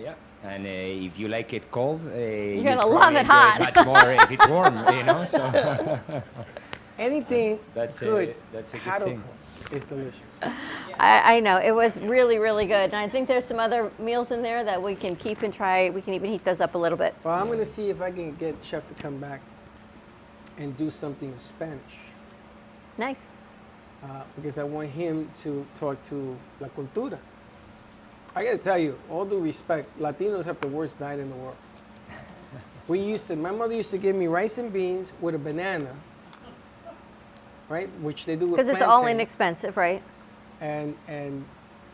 Yeah. And if you like it cold, You're gonna love it hot. Much more if it's warm, you know. So Anything that's good, that's a good hot or thing. cold, is delicious. I know, it was really, really good. And I think there's some other meals in there that we can keep and try. We can even heat those up a little bit. Well, I'm going to see if I can get Chef to come back and do something in Spanish. Nice. Because I want him to talk to La Cultura. I got to tell you, all due respect, Latinos have the worst diet in the world. My mother used to give me rice and beans with a banana, right? Which they do with Because it's all plantains. inexpensive, right? And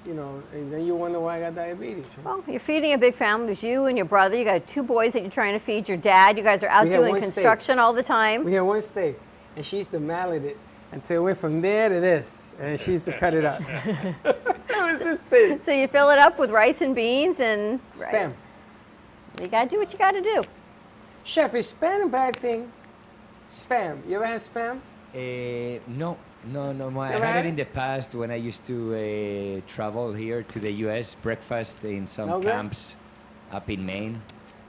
you know, and then you wonder why I got diabetes. Right? Well, you're feeding a big family. There's you and your brother. You got 2 boys that you're trying to feed. Your dad. You guys are out We had doing one construction all the time. We had one steak, and she used to mallet it until it went from there to this, and she used to cut it up. That was this thing. So you fill it up with rice and beans and Spam. You gotta do what you gotta do. Chef, is spam a bad thing? Spam. You ever had spam? No. I Never had had it in the past when I used to travel here to the U.S. breakfast in some Okay. camps up in Maine.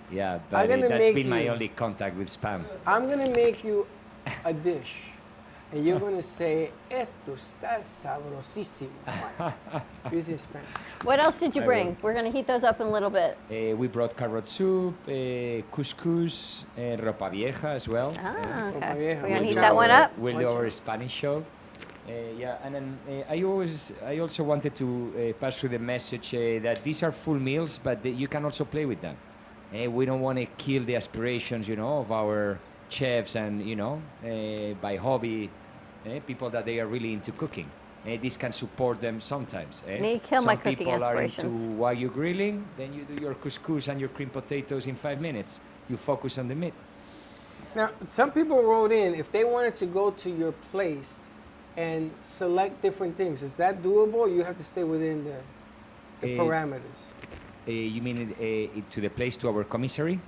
Yeah, I'm but gonna that's make been my you- only contact with spam. I'm gonna make you a dish, and you're gonna say, "Esto está sabrosísimo." Using spam. What else did you I bring? will. We're gonna heat those up in a little bit. We brought carrot soup, couscous, ropa vieja as well. Ah, Ropa okay. vieja. We're gonna Watch heat out. that one up. We'll do our Spanish show. Yeah, and then I also wanted to pass through the message that these are full meals, but you can also play with them. We don't want to kill the aspirations, of our chefs and, by hobby, people that they are really into cooking. This can support them sometimes. Me kill my Some cooking people are aspirations. into Wagyu grilling, then you do your couscous and your cream potatoes in 5 minutes. You focus on the meat. Now, some people wrote in if they wanted to go to your place and select different things. Is that doable? You have to stay within the parameters. You mean to the place, to our commissary?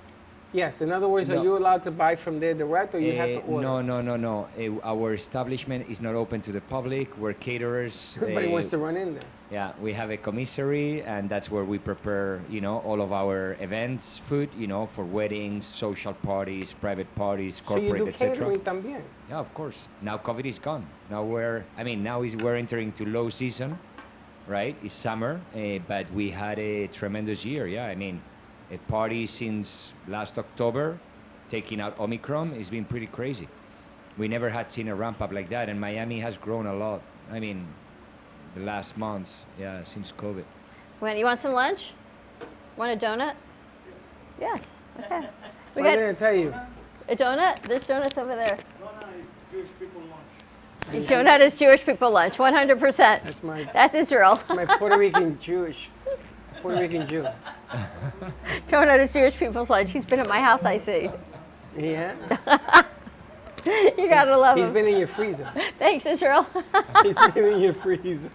Yes. In other words, No. are you allowed to buy from there direct, or you have to order? No. Our establishment is not open to the public. We're caterers. Everybody wants to run in there. Yeah, we have a commissary, and that's where we prepare, all of our events, food, for weddings, social parties, private parties, So you corporate, do etc. catering también. Yeah, of course. Now COVID is gone. Now we're entering to low season, right? It's summer, but we had a tremendous year. Yeah, I mean, a party since last October, taking out Omicron, it's been pretty crazy. We never had seen a ramp up like that, and Miami has grown a lot. I mean, the last months, yeah, since COVID. When you want some lunch? Want a donut? Yes. Okay. What are they going to tell you? A donut? There's donuts over there. Jewish people lunch. A donut is Jewish people lunch, 100%. That's Israel. That's my Puerto Rican Jew. Donut is Jewish people's lunch. He's been at my house, I see. Yeah. You gotta love him. He's been in your freezer. Thanks, Israel. He's been in your freezer.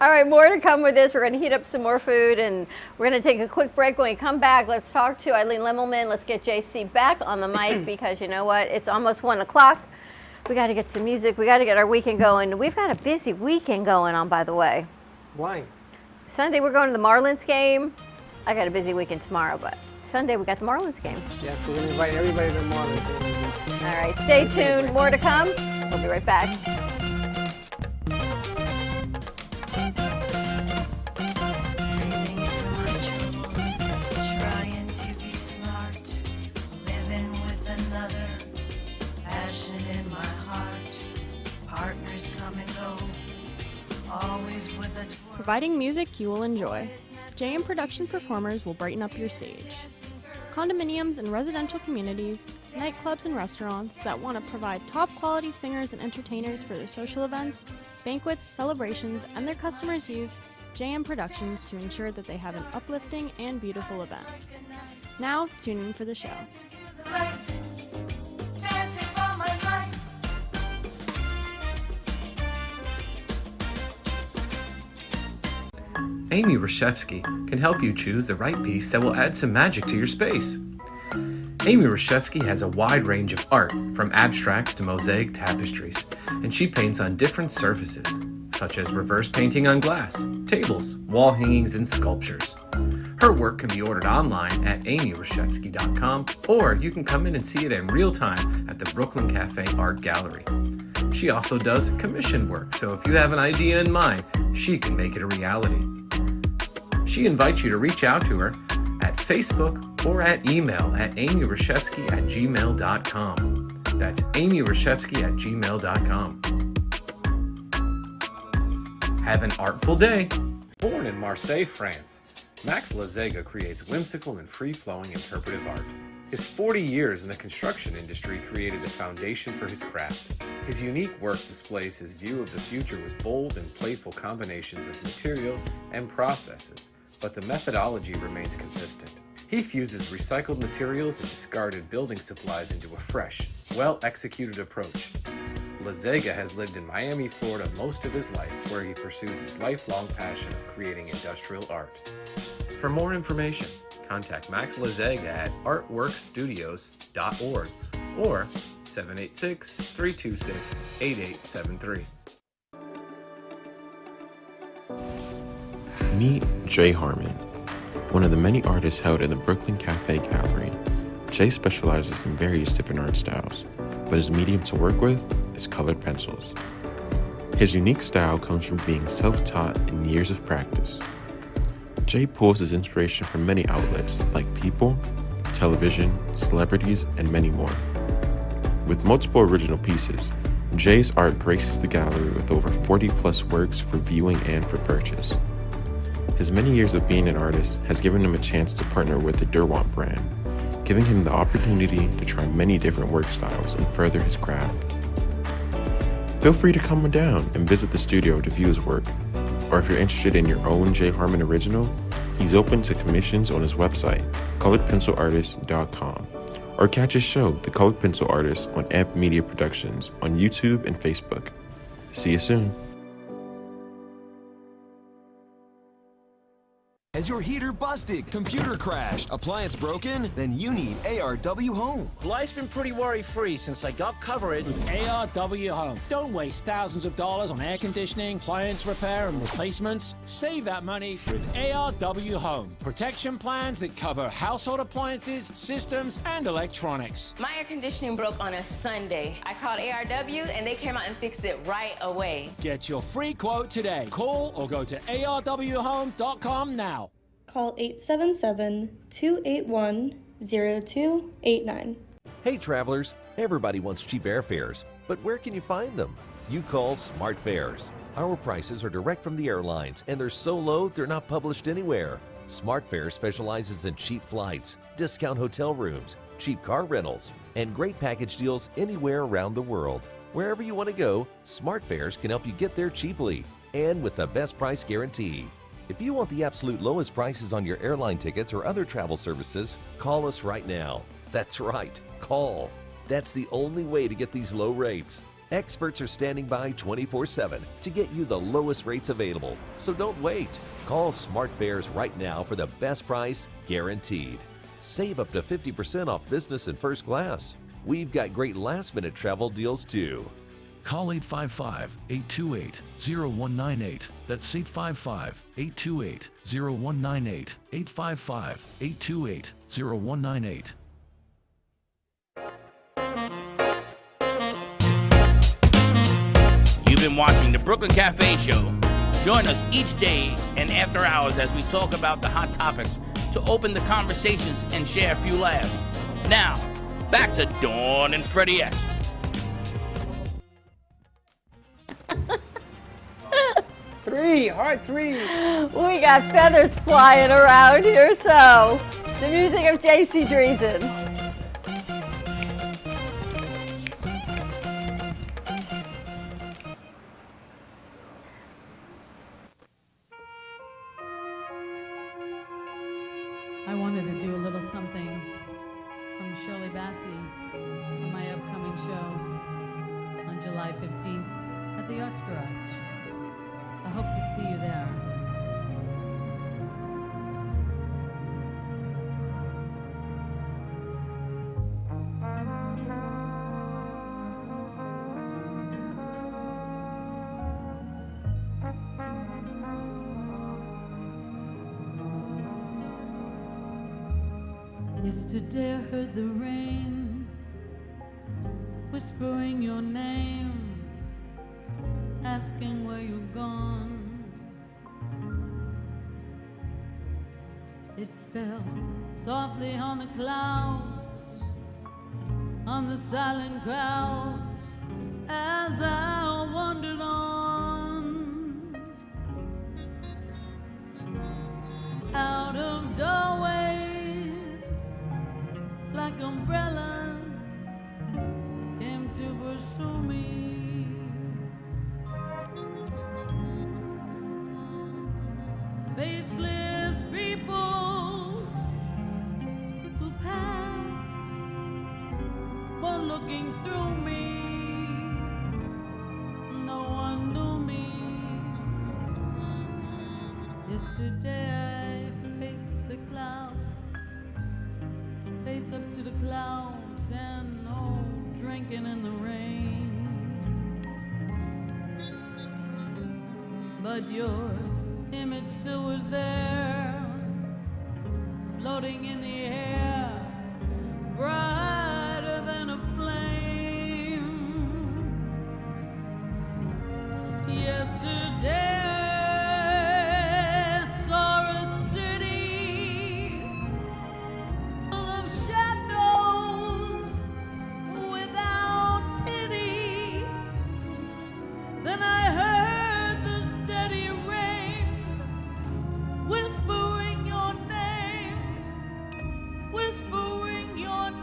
All right, more to come with this. We're going to heat up some more food, and we're going to take a quick break. When we come back, let's talk to Eileen Lemmelman. Let's get Jaycee back on the mic because you know what? It's almost 1 o'clock. We got to get some music. We got to get our weekend going. We've got a busy weekend going on, by the way. Why? Sunday, we're going to the Marlins game. I got a busy weekend tomorrow, but Sunday, we got the Marlins game. Yes, we're going to invite everybody to the Marlins game. All right, stay tuned. More to come. We'll be right back. Providing music you will enjoy. JM Production performers will brighten up your stage. Condominiums and residential communities, nightclubs and restaurants that want to provide top quality singers and entertainers for their social events, banquets, celebrations, and their customers use JM Productions to ensure that they have an uplifting and beautiful event. Now, tune in for the show. Amy Reshevsky can help you choose the right piece that will add some magic to your space. Amy Reshevsky has a wide range of art, from abstracts to mosaic tapestries, and she paints on different surfaces, such as reverse painting on glass, tables, wall hangings, and sculptures. Her work can be ordered online at amyreshevsky.com, or you can come in and see it in real time at the Brooklyn Cafe Art Gallery. She also does commission work, so if you have an idea in mind, she can make it a reality. She invites you to reach out to her at Facebook or at email at amyreshevsky@gmail.com. That's amyreshevsky@gmail.com. Have an artful day. Born in Marseille, France, Max Lazega creates whimsical and free-flowing interpretive art. His 40 years in the construction industry created the foundation for his craft. His unique work displays his view of the future with bold and playful combinations of materials and processes, but the methodology remains consistent. He fuses recycled materials and discarded building supplies into a fresh, well-executed approach. Lazega has lived in Miami, Florida most of his life, where he pursues his lifelong passion of creating industrial art. For more information, contact Max Lazega at artworkstudios.org or 786-326-8873. Meet Jay Harmon, one of the many artists held in the Brooklyn Cafe Gallery. Jay specializes in various different art styles, but his medium to work with is colored pencils. His unique style comes from being self-taught and years of practice. Jay pulls his inspiration from many outlets like people, television, celebrities, and many more. With multiple original pieces, Jay's art graces the gallery with over 40-plus works for viewing and for purchase. His many years of being an artist has given him a chance to partner with the Derwent brand, giving him the opportunity to try many different work styles and further his craft. Feel free to come down and visit the studio to view his work, or if you're interested in your own Jay Harmon original, he's open to commissions on his website, coloredpencilartist.com, or catch his show, The Colored Pencil Artist, on Amp Media Productions on YouTube and Facebook. See you soon. Has your heater busted, computer crashed, appliance broken? Then you need ARW Home. Life's been pretty worry-free since I got covered with ARW Home. Don't waste thousands of dollars on air conditioning, appliance repair, and replacements. Save that money with ARW Home. Protection plans that cover household appliances, systems, and electronics. My air conditioning broke on a Sunday. I called ARW and they came out and fixed it right away. Get your free quote today. Call or go to arwhome.com now. Call 877-281-0289. Hey travelers, everybody wants cheap airfares, but where can you find them? You call Smart Fares. Our prices are direct from the airlines and they're so low they're not published anywhere. Smart Fares specializes in cheap flights, discount hotel rooms, cheap car rentals, and great package deals anywhere around the world. Wherever you want to go, Smart Fares can help you get there cheaply and with the best price guarantee. If you want the absolute lowest prices on your airline tickets or other travel services, call us right now. That's right, call. That's the only way to get these low rates. Experts are standing by 24/7 to get you the lowest rates available, so don't wait. Call Smart Fares right now for the best price guaranteed. Save up to 50% off business and first class. We've got great last-minute travel deals too. Call 855-828-0198. That's 855-828-0198. 855-828-0198. You've been watching the Brooklyn Cafe Show. Join us each day and after hours as we talk about the hot topics to open the conversations and share a few laughs. Now, back to Dawn and Freddie S. Heart three. We got feathers flying around here, so the music of Jaycee Dreesen. I wanted to do a little something from Shirley Bassey for my upcoming show on July 15th at the Arts Garage. I hope to see you there. Yesterday I heard the rain whispering your name, asking where you're gone. It fell softly on the clouds, on the silent crowds, as I wandered on. Out of doorways, like umbrellas, came to pursue me. Faceless people who passed were looking through me. No one knew me. Yesterday I faced the clouds, face up to the clouds, and drinking in the rain. But your image still was there, floating in the air, brighter than a flame. Yesterday I saw a city full of shadows without any. Then I heard the steady rain whispering your name, whispering your name.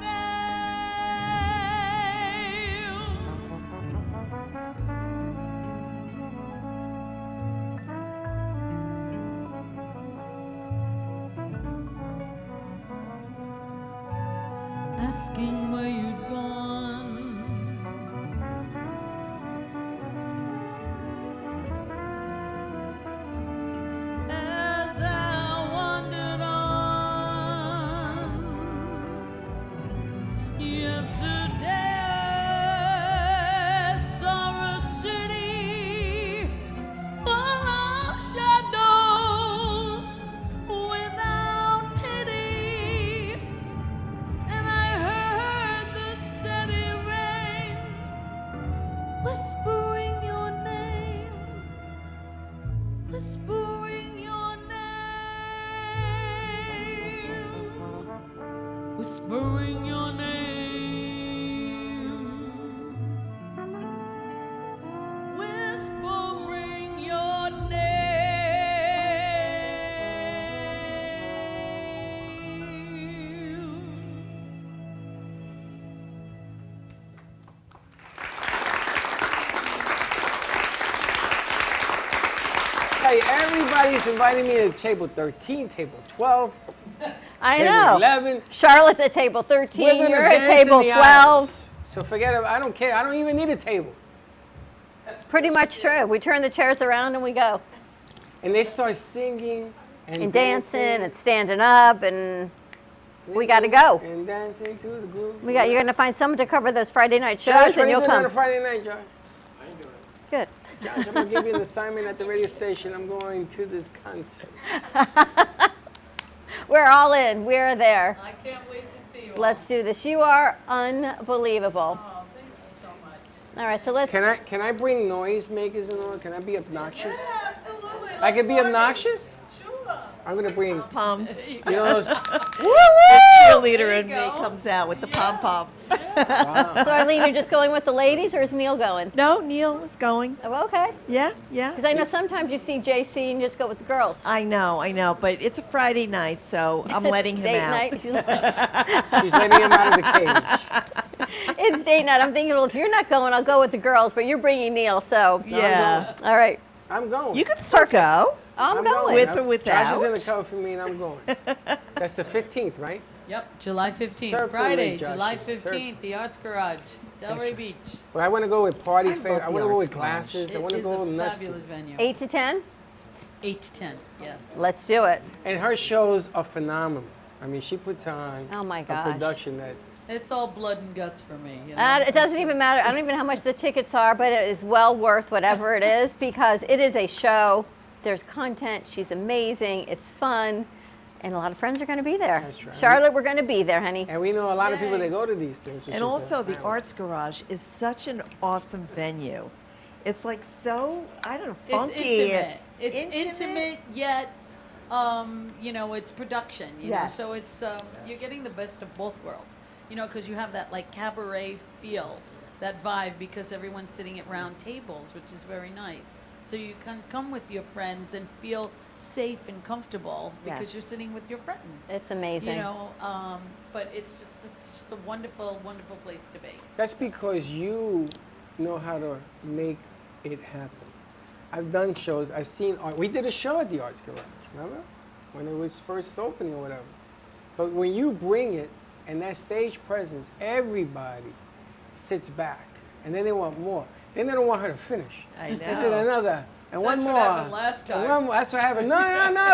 yesterday saw a city full of shadows without pity, and I heard the steady rain whispering your name, whispering your name, whispering your name, whispering your name. Hey, everybody's inviting me to table 13, table 12. I table know. 11. Charlotte's at table 13. We're gonna You're at dance table in the 12. aisles. So forget it. I don't care. I don't even need a table. Pretty much true. We turn the chairs around and we go. And they start singing And dancing and standing up, and we got to go. And dancing to the groove. You're going to find someone to cover those Friday night shows, Josh, what and are you you'll doing on a come. Friday night, Josh? Good. Josh, I'm going to give you an assignment at the radio station. I'm going to this concert. We're all in. We're there. I can't wait to see you. Let's do this. You are unbelievable. Oh, thank you so much. All right, so let's. Can I bring noise makers and all? Can I be obnoxious? Yeah, absolutely. I can be obnoxious? Sure. I'm going to bring. Poms. You know those? The cheerleader in me comes out with the pom-poms. So Arlene, you're just going with the ladies, or is Neil going? No, Neil is going. Oh, okay. Yeah, yeah. Because I know sometimes you see Jaycee and you just go with the girls. I know, but it's a Friday night, so I'm letting him Date out. night. She's letting him out of the cage. It's date night. I'm thinking, well, if you're not going, I'll go with the girls, but you're bringing Neil, so. Yeah. All right. I'm going. You can still go. I'm going. With or without. Josh is going to cover for me, and I'm going. That's the 15th, right? Yep, July 15th, Circle Friday, it, Josh. July Circle. 15th, the Arts Garage, Delray Beach. But I want to go with party favor. I the want to go Arts with glasses. I want to It is go a nuts. fabulous venue. 8 to 10? 8 to 10, yes. Let's do it. And her shows are phenomenal. I mean, she puts on Oh, my a gosh. production that. It's all blood and guts for me. You know? It doesn't even matter. I don't even know how much the tickets are, but it is well worth whatever it is because it is a show. There's content. She's amazing. It's fun. And a lot of friends are going to be there. That's right. Charlotte, we're going to be there, honey. And we know a lot of people that go to these things. which And is also, a- the Arts Garage is such an awesome venue. It's like so, I don't know, funky. It's intimate. It's intimate yet, you know, it's production. You Yes. know? So it's you're getting the best of both worlds. You know, because you have that like cabaret feel, that vibe, because everyone's sitting at round tables, which is very nice. So you can come with your friends and feel safe and comfortable because Yes. you're sitting with your friends. It's amazing. You know, but it's just a wonderful, wonderful place to be. That's because you know how to make it happen. I've done shows. I've seen art. We did a show at the Arts Garage, remember? When it was first opening or whatever. But when you bring it and that stage presence, everybody sits back. And then they want more. Then they don't want her to finish. I know. They said another. And one That's more. what happened last And time. one more. That's what happened. No,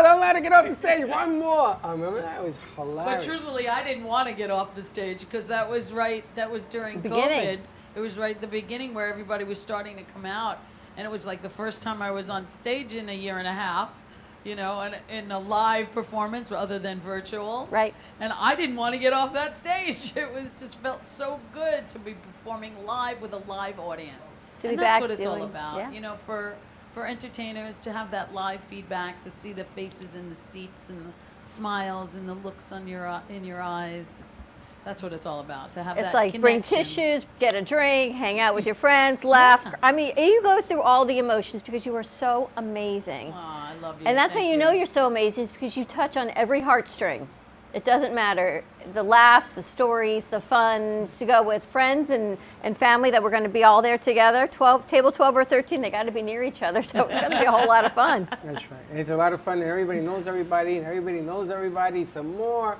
don't let her get off the stage. One more. I remember that was But hilarious. truthfully, I didn't want to get off the stage because that was during Beginning. COVID. It was right at the beginning where everybody was starting to come out. And it was like the first time I was on stage in a year and a half, you know, and in a live performance other than virtual. Right. And I didn't want to get off that stage. It was just felt so good to be performing live with a live audience. To And be that's back what it's all doing- about. yeah. You know, for entertainers to have that live feedback, to see the faces in the seats and the smiles and the looks on in your eyes. That's what it's all about. To have It's that like bring connection. tissues, get a drink, hang out with your friends, laugh. I mean, you go through all the emotions because you are so amazing. Aw, I love you. And that's how Thank you know you're so amazing is because you touch on every heartstring. It doesn't matter. The laughs, the stories, the fun, to go with friends and family that we're going to be all there together. Table 12 or 13, they got to be near each other, so it's going to be a whole lot of fun. That's right. And it's a lot of fun, and everybody knows everybody, and everybody knows everybody some more.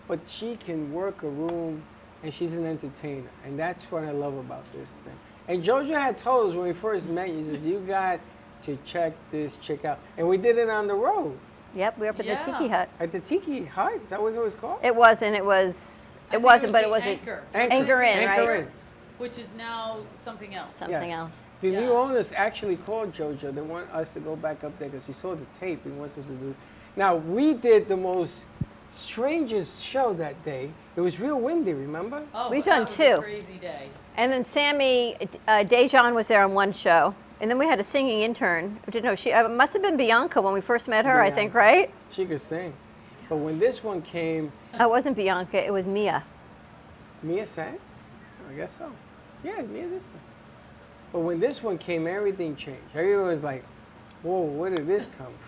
But she can work a room, and she's an entertainer. And that's what I love about this thing. And Jojo had told us when we first met, he says, you got to check this chick out. And we did it on the road. Yep, we were up at the Tiki Hut. At the Tiki Hut? Is that what it was called? It was, and it was It wasn't, but it was Anchor. Anchor Inn, right? Which is now something else. Something else. The new owners actually called JoJo. They want us to go back up there because he saw the tape. He wants us to do. Now, we did the most strangest show that day. It was real windy, remember? Oh, We've that done was 2. a crazy day. And then Sammy, Dejan was there on one show. And then we had a singing intern. I didn't know, she must have been Bianca when we first met her, I think, right? She could sing. But when this one came... Oh, it wasn't Bianca, it was Mia. Mia sang? I guess so. Yeah, Mia did sing. But when this one came, everything changed. Everyone was like, whoa, where did this come from?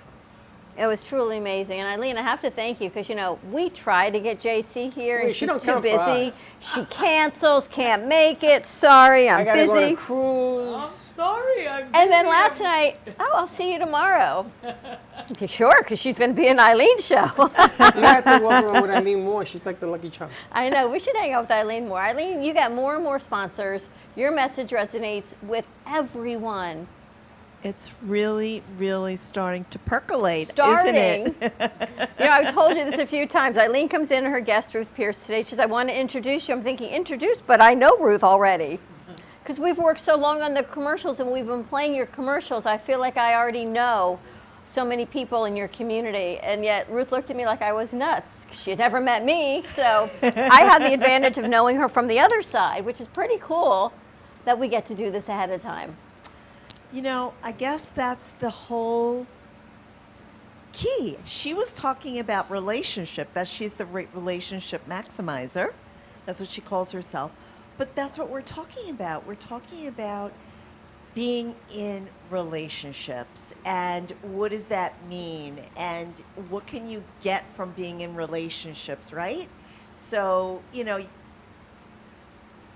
It was truly amazing. And Eileen, I have to thank you because, you know, we try to get Jaycee here and she's too busy. She cancels, can't make it. Sorry, I'm busy. I gotta go to cruise. I'm sorry, I'm busy. And then last night, I'll see you tomorrow. Sure, because she's going to be an Eileen show. You have to walk around with Eileen more. She's like the lucky charm. I know. We should hang out with Eileen more. Eileen, you got more and more sponsors. Your message resonates with everyone. It's really, really starting to percolate, Starting. isn't it? You know, I've told you this a few times. Eileen comes in, her guest, Ruth Pierce, today. She says, I want to introduce you. I'm thinking, introduce, but I know Ruth already. Because we've worked so long on the commercials and we've been playing your commercials. I feel like I already know so many people in your community. And yet Ruth looked at me like I was nuts. She had never met me. So I had the advantage of knowing her from the other side, which is pretty cool that we get to do this ahead of time. You know, I guess that's the whole key. She was talking about relationship, that she's the relationship maximizer. That's what she calls herself. But that's what we're talking about. We're talking about being in relationships and what does that mean and what can you get from being in relationships, right? So, you know,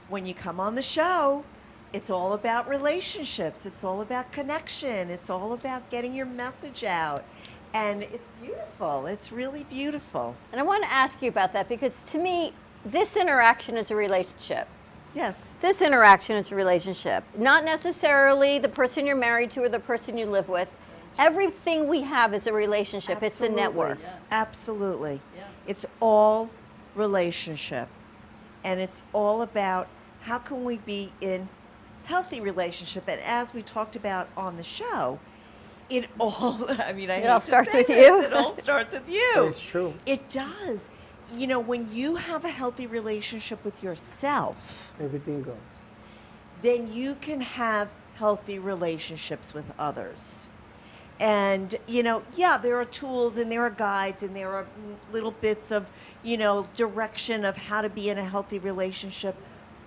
when you come on the show, it's all about relationships. It's all about connection. It's all about getting your message out. And it's beautiful. It's really beautiful. And I want to ask you about that because to me, this interaction is a relationship. Yes. This interaction is a relationship. Not necessarily the person you're married to or the person you live with. Everything we have is a relationship. Absolutely. It's a network. Yeah. Absolutely. Yeah. It's all relationship. And it's all about how can we be in healthy relationship. And as we talked about on the show, it all, I mean, it all starts with you. It all starts with you. It's true. It does. You know, when you have a healthy relationship with yourself, everything goes. Then you can have healthy relationships with others. And, you know, yeah, there are tools and there are guides and there are little bits of, you know, direction of how to be in a healthy relationship.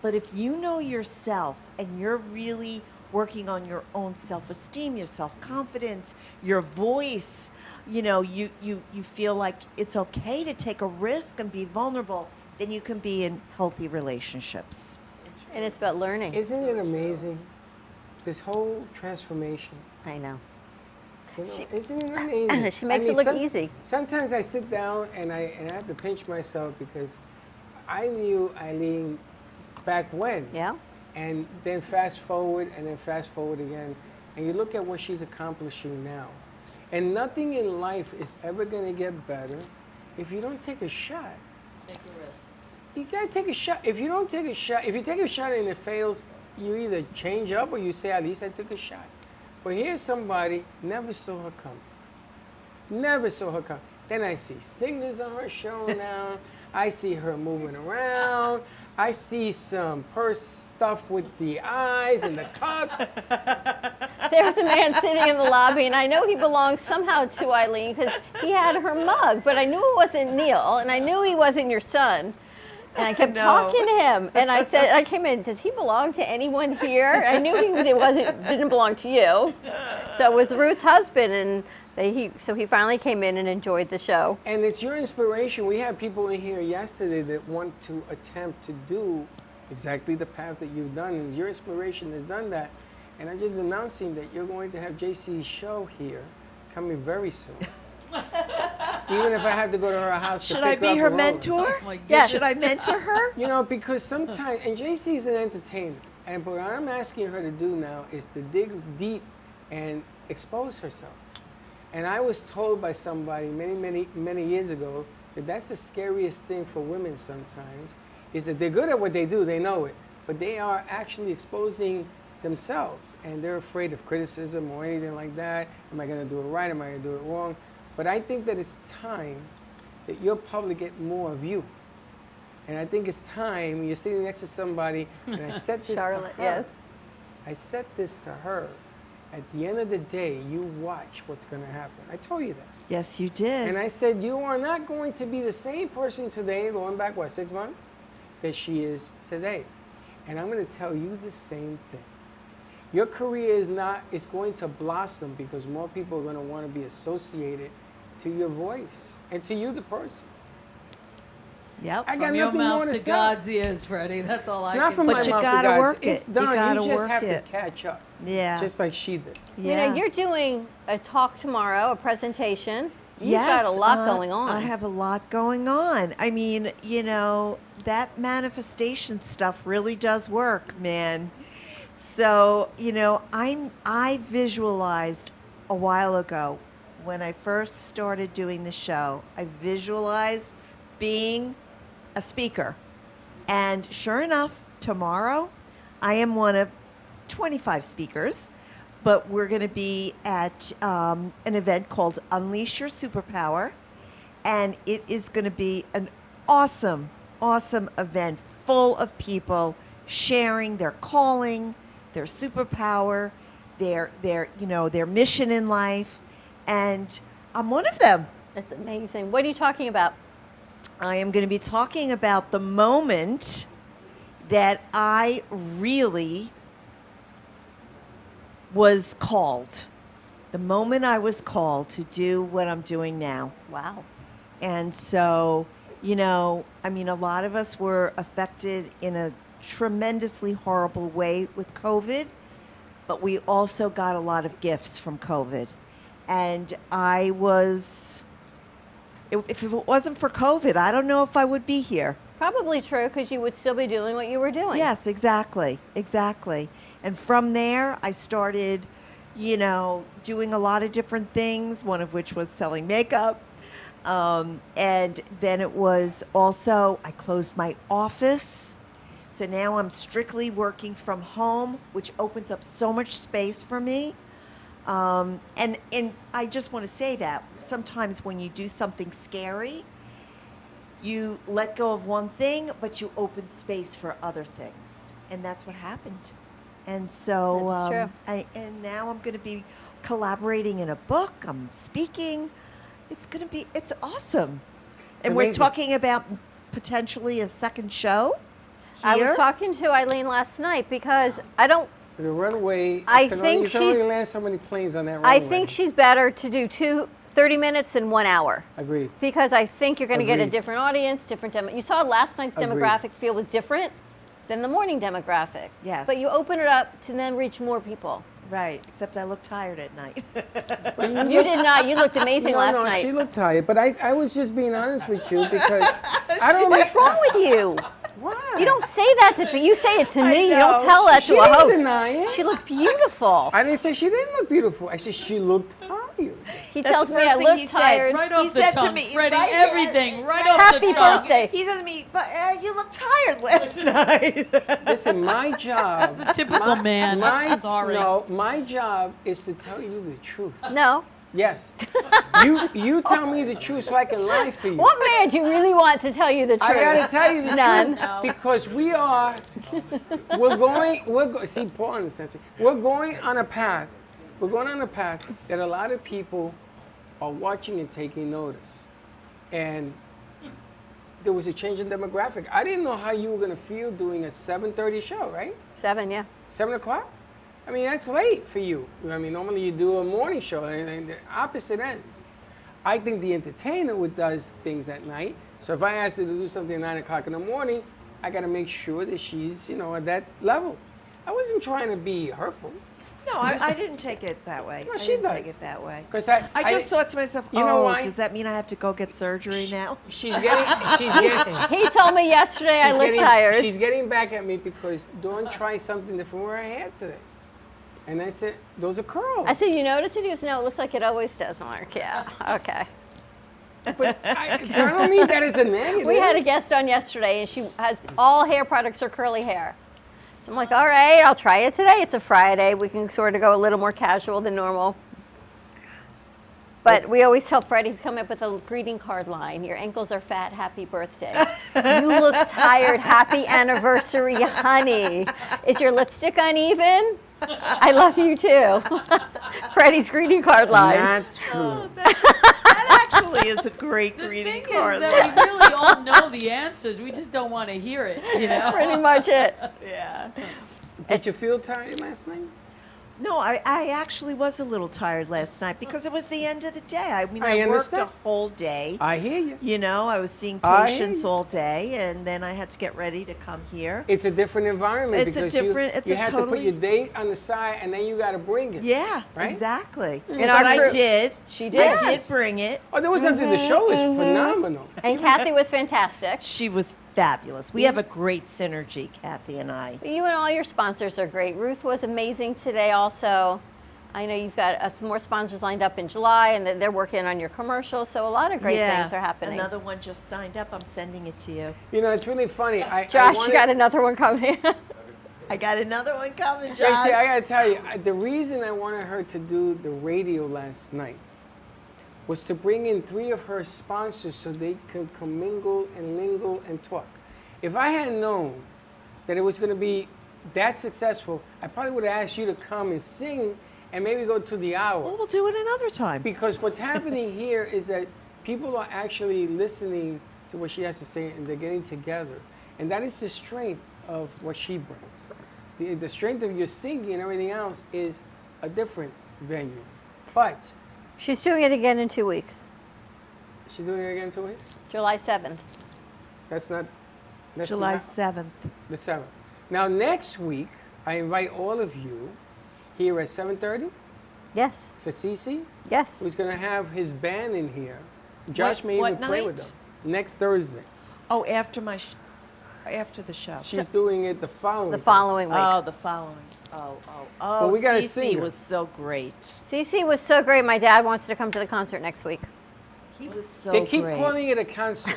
But if you know yourself and you're really working on your own self-esteem, your self-confidence, your voice, you know, you feel like it's okay to take a risk and be vulnerable, then you can be in healthy relationships. And it's about learning. Isn't it amazing? This whole transformation. I know. You know, isn't it amazing? She makes it look easy. Sometimes I sit down and I have to pinch myself because I knew Eileen back when. Yeah. And then fast forward and then fast forward again. And you look at what she's accomplishing now. And nothing in life is ever going to get better if you don't take a shot. Take a risk. You got to take a shot. If you don't take a shot, if you take a shot and it fails, you either change up or you say, at least I took a shot. But here's somebody, never saw her come. Never saw her come. Then I see signals on her show now. I see her moving around. I see some purse stuff with the eyes and the cup. There was a man sitting in the lobby, and I know he belongs somehow to Eileen because he had her mug, but I knew it wasn't Neil, and I knew he wasn't your son. And I kept talking to him, and I said, I came in, does he belong to anyone here? I knew didn't belong to you. So it was Ruth's husband, and so he finally came in and enjoyed the show. And it's your inspiration. We had people in here yesterday that want to attempt to do exactly the path that you've done, and your inspiration has done that. And I'm just announcing that you're going to have Jaycee's show here coming very soon. Even if I have to go to her house to Should pick I be up her alone. mentor? Oh yes. Should I mentor her? You know, because sometimes, and Jaycee is an entertainer, and what I'm asking her to do now is to dig deep and expose herself. And I was told by somebody many years ago that that's the scariest thing for women sometimes, is that they're good at what they do, they know it, but they are actually exposing themselves, and they're afraid of criticism or anything like that. Am I going to do it right? Am I going to do it wrong? But I think that it's time that your public get more of you. And I think it's time you're sitting next to somebody, and I said this Charlotte, to her. yes. I said this to her. At the end of the day, you watch what's going to happen. I told you that. Yes, you did. And I said, you are not going to be the same person today, going back, 6 months, that she is today. And I'm going to tell you the same thing. Your career is going to blossom because more people are going to want to be associated to your voice and to you, the person. Yep. I got From your nothing more mouth to to say. God's ears, Freddie. That's all It's I not can from say. my But you mouth to gotta God's. work It's it. done. You gotta just work have it. to catch up. Yeah. Just like she did. Yeah. You know, you're doing a talk tomorrow, a presentation. You've Yes, got a lot going on. I have a lot going on. I mean, you know, that manifestation stuff really does work, man. So, you know, I visualized a while ago when I first started doing the show, I visualized being a speaker. And sure enough, tomorrow I am one of 25 speakers, but we're going to be at an event called Unleash Your Superpower. And it is going to be an awesome, awesome event full of people sharing their calling, their superpower, their mission in life. And I'm one of them. That's amazing. What are you talking about? I am going to be talking about the moment that I really was called. The moment I was called to do what I'm doing now. Wow. And so, you know, I mean, a lot of us were affected in a tremendously horrible way with COVID, but we also got a lot of gifts from COVID. And I was, if it wasn't for COVID, I don't know if I would be here. Probably true, because you would still be doing what you were doing. Yes, exactly, exactly. And from there, I started, you know, doing a lot of different things, one of which was selling makeup. And then it was also, I closed my office. So now I'm strictly working from home, which opens up so much space for me. And I just want to say that sometimes when you do something scary, you let go of one thing, but you open space for other things. And that's what happened. And so, That's true. And now I'm going to be collaborating in a book. I'm speaking. It's awesome. And we're amazing. talking about potentially a second show I here. was talking to Eileen last night because I don't. The runway, I you can only think land so many planes on that runway. I think she's better to do 30 minutes in 1 hour. Agreed. Because I think you're going to get a Agreed. different audience, different demo. You saw last night's Agreed. demographic feel was different than the morning demographic. Yes. But you open it up to then reach more people. Right, except I look tired at night. You did not. You looked amazing last no, night. she looked tired, but I was just being honest with you because I don't. What's wrong with you? Why? You don't say that to people. You say it to I me. You know. don't tell that She to a didn't host. deny it. She looked beautiful. I didn't say she didn't look beautiful. I said she looked tired. He That's tells the me first I thing look he said. tired. Right off He the said to tongue, me, Freddie, right, everything right off Happy the tongue. birthday. He said to me, but you look tired last night. Listen, my job. It's a typical man. My, Sorry. No, my job is to tell you the truth. No. Yes. You tell me the truth so I can lie for you. What man do you really want to tell you the truth? I gotta tell you the None. truth because we're going. See, Paul understands. We're going on a path. We're going on a path that a lot of people are watching and taking notice, and there was a change in demographic. I didn't know how you were gonna feel doing a 7:30 show, right? 7, yeah. 7 o'clock. I mean, that's late for you. I mean, normally you do a morning show, and the opposite ends. I think the entertainer does things at night. So if I ask her to do something at 9 o'clock in the morning, I got to make sure that she's, at that level. I wasn't trying to be hurtful. No, I didn't take it that way. No, I she didn't does. take it that way. 'Cause I just thought to myself, You know why? does that mean I have to go get surgery now? She's getting. He told me yesterday I look tired. She's getting back at me because Dawn tried something different with her hair today. And I said, those are curls. I said, you notice it? He goes, no, it looks like it always does, Mark. Yeah, okay. But I don't mean that as a negative. We had a guest on yesterday, and she has all hair products are curly hair. So I'm like, all right, I'll try it today. It's a Friday. We can sort of go a little more casual than normal. But we always tell Freddie, he's coming up with a greeting card line. Your ankles are fat, happy birthday. You look tired, happy anniversary, honey. Is your lipstick uneven? I love you too. Freddie's greeting card line. Not true. That actually is a great greeting card. That we really all know the answers. We just don't want to hear it. You know, pretty much it. Yeah. Did you feel tired last night? No, I actually was a little tired last night because it was the end of the day. I mean, I I worked a understand. whole day. I hear you. You know, I was seeing I hear patients you. all day, and then I had to get ready to come here. It's a different environment It's a because different- you, it's you a had to put totally- your date on the side and then you got to bring it. Yeah, right? exactly. In But our I group- did. She did. I did bring it. Oh, there was nothing. The show is phenomenal. And Kathy was fantastic. She was fabulous. We have a great synergy, Kathy and I. You and all your sponsors are great. Ruth was amazing today also. I know you've got some more sponsors lined up in July, and they're working on your commercials, so a lot of great things are happening. Another one just signed up. I'm sending it to you. You know, it's really funny. Josh, you got another one coming. I got another one coming, Jaycee, Josh. I got to tell you, the reason I wanted her to do the radio last night was to bring in 3 of her sponsors so they could commingle and lingle and talk. If I had known that it was going to be that successful, I probably would have asked you to come and sing and maybe go to the hour. Well, we'll do it another time. Because what's happening here is that people are actually listening to what she has to say and they're getting together. And that is the strength of what she brings. The strength of your singing and everything else is a different venue. But She's doing it again in 2 weeks. she's doing it again 2 weeks? July 7th. That's not... That's July not 7th. the 7th. Now, next week, I invite all of you here at 7:30 Yes. for Cece. Yes. Who's going to have his band in here. Josh may what even play with night? them. Next Thursday. Oh, after after the show. She's doing it the following. The following week. Oh, the following. Oh. Well, we got a Cece singer. was so great. Cece was so great. My dad wants to come to the concert next week. He was so They keep great. calling it a concert.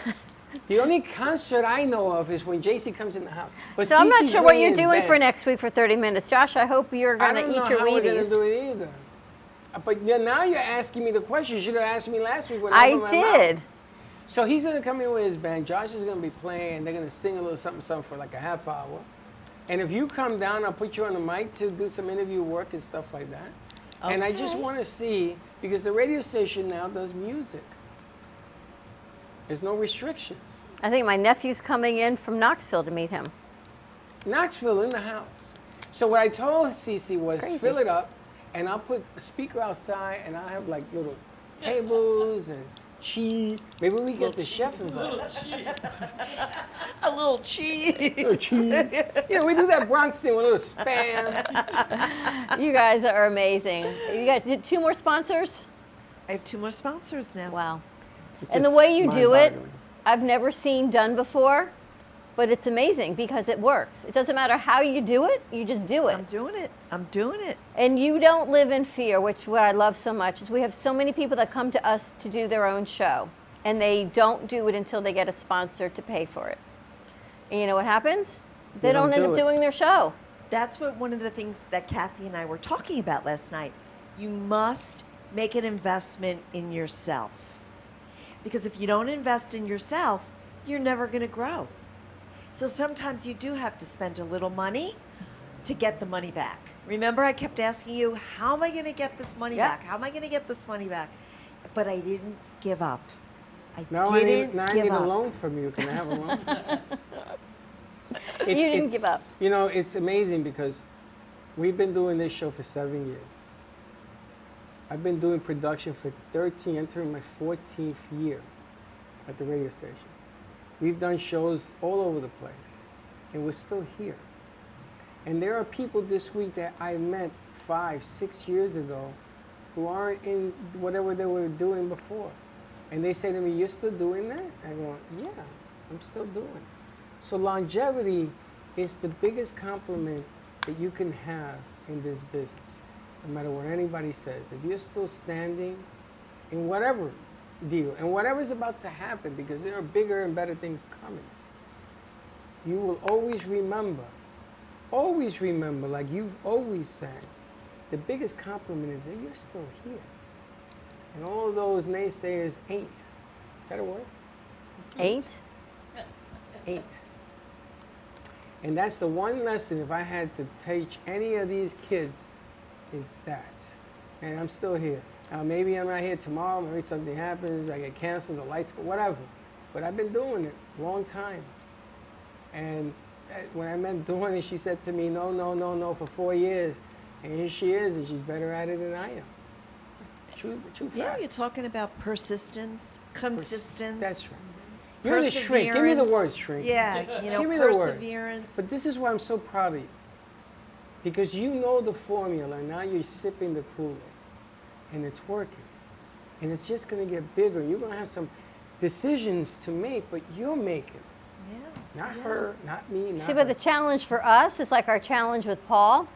The only concert I know of is when Jaycee comes in the house. But So I'm not Cece's sure what bringing you're his doing band. for next week for 30 minutes. Josh, I hope you're I going to don't eat know your how we're going to Wheaties. do it either. But now you're asking me the question. You should have asked me last week when I opened my did. mouth. So he's going to come in with his band. Josh is going to be playing. They're going to sing a little something, something for like a half hour. And if you come down, I'll put you on the mic to do some interview work and stuff like that. And I just Okay. want to see, because the radio station now does music. There's no restrictions. I think my nephew's coming in from Knoxville to meet him. Knoxville in the house. So what I told Cece was Crazy. fill it up, and I'll put a speaker outside, and I'll have like little tables and cheese. Maybe we get the chef involved. A little cheese. Little cheese. Yeah, we do that Bronx thing with a little spam. You guys are amazing. You got 2 more sponsors? I have 2 more sponsors now. Wow. It's And the just way you do it, mind-boggling. I've never seen done before, but it's amazing because it works. It doesn't matter how you do it, you just do it. I'm doing it. I'm doing it. And you don't live in fear, which what I love so much is we have so many people that come to us to do their own show, and they don't do it until they get a sponsor to pay for it. And you know what happens? They don't end up doing their show. That's what one of the things that Kathy and I were talking about last night. You must make an investment in yourself. Because if you don't invest in yourself, you're never going to grow. So sometimes you do have to spend a little money to get the money back. Remember, I kept asking you, how am I going to get this money back? How am I going to get this money back? But I didn't give up. Now I need a loan from you. Can I have a loan? You didn't give up. You know, it's amazing because we've been doing this show for 7 years. I've been doing production for 13, entering my 14th year at the radio station. We've done shows all over the place, and we're still here. And there are people this week that I met 5, 6 years ago who aren't in whatever they were doing before. And they say to me, "You're still doing that?" I go, "Yeah, I'm still doing it." So longevity is the biggest compliment that you can have in this business. No matter what anybody says, if you're still standing in whatever deal. And whatever's about to happen, because there are bigger and better things coming, you will always remember, like you've always said, the biggest compliment is that you're still here. And all those naysayers ain't. Is that a word? Ain't? Ain't. And that's the one lesson, if I had to teach any of these kids, is that. And I'm still here. Maybe I'm not here tomorrow, maybe something happens, I get canceled, the lights go, whatever. But I've been doing it a long time. And when I meant doing it, she said to me, no, for 4 years. And here she is, and she's better at it than I am. True Yeah, fact. you're talking about persistence, consistence. That's right. You're the shrink. Give me the word, shrink. Yeah, you know, Give me the word. perseverance. But this is why I'm so proud of you. Because you know the formula, and now you're sipping the Kool-Aid. And it's working. And it's just going to get bigger. You're going to have some decisions to make, but you're making. Yeah. Not her, not me, not See, her. but the challenge for us is like our challenge with Paul,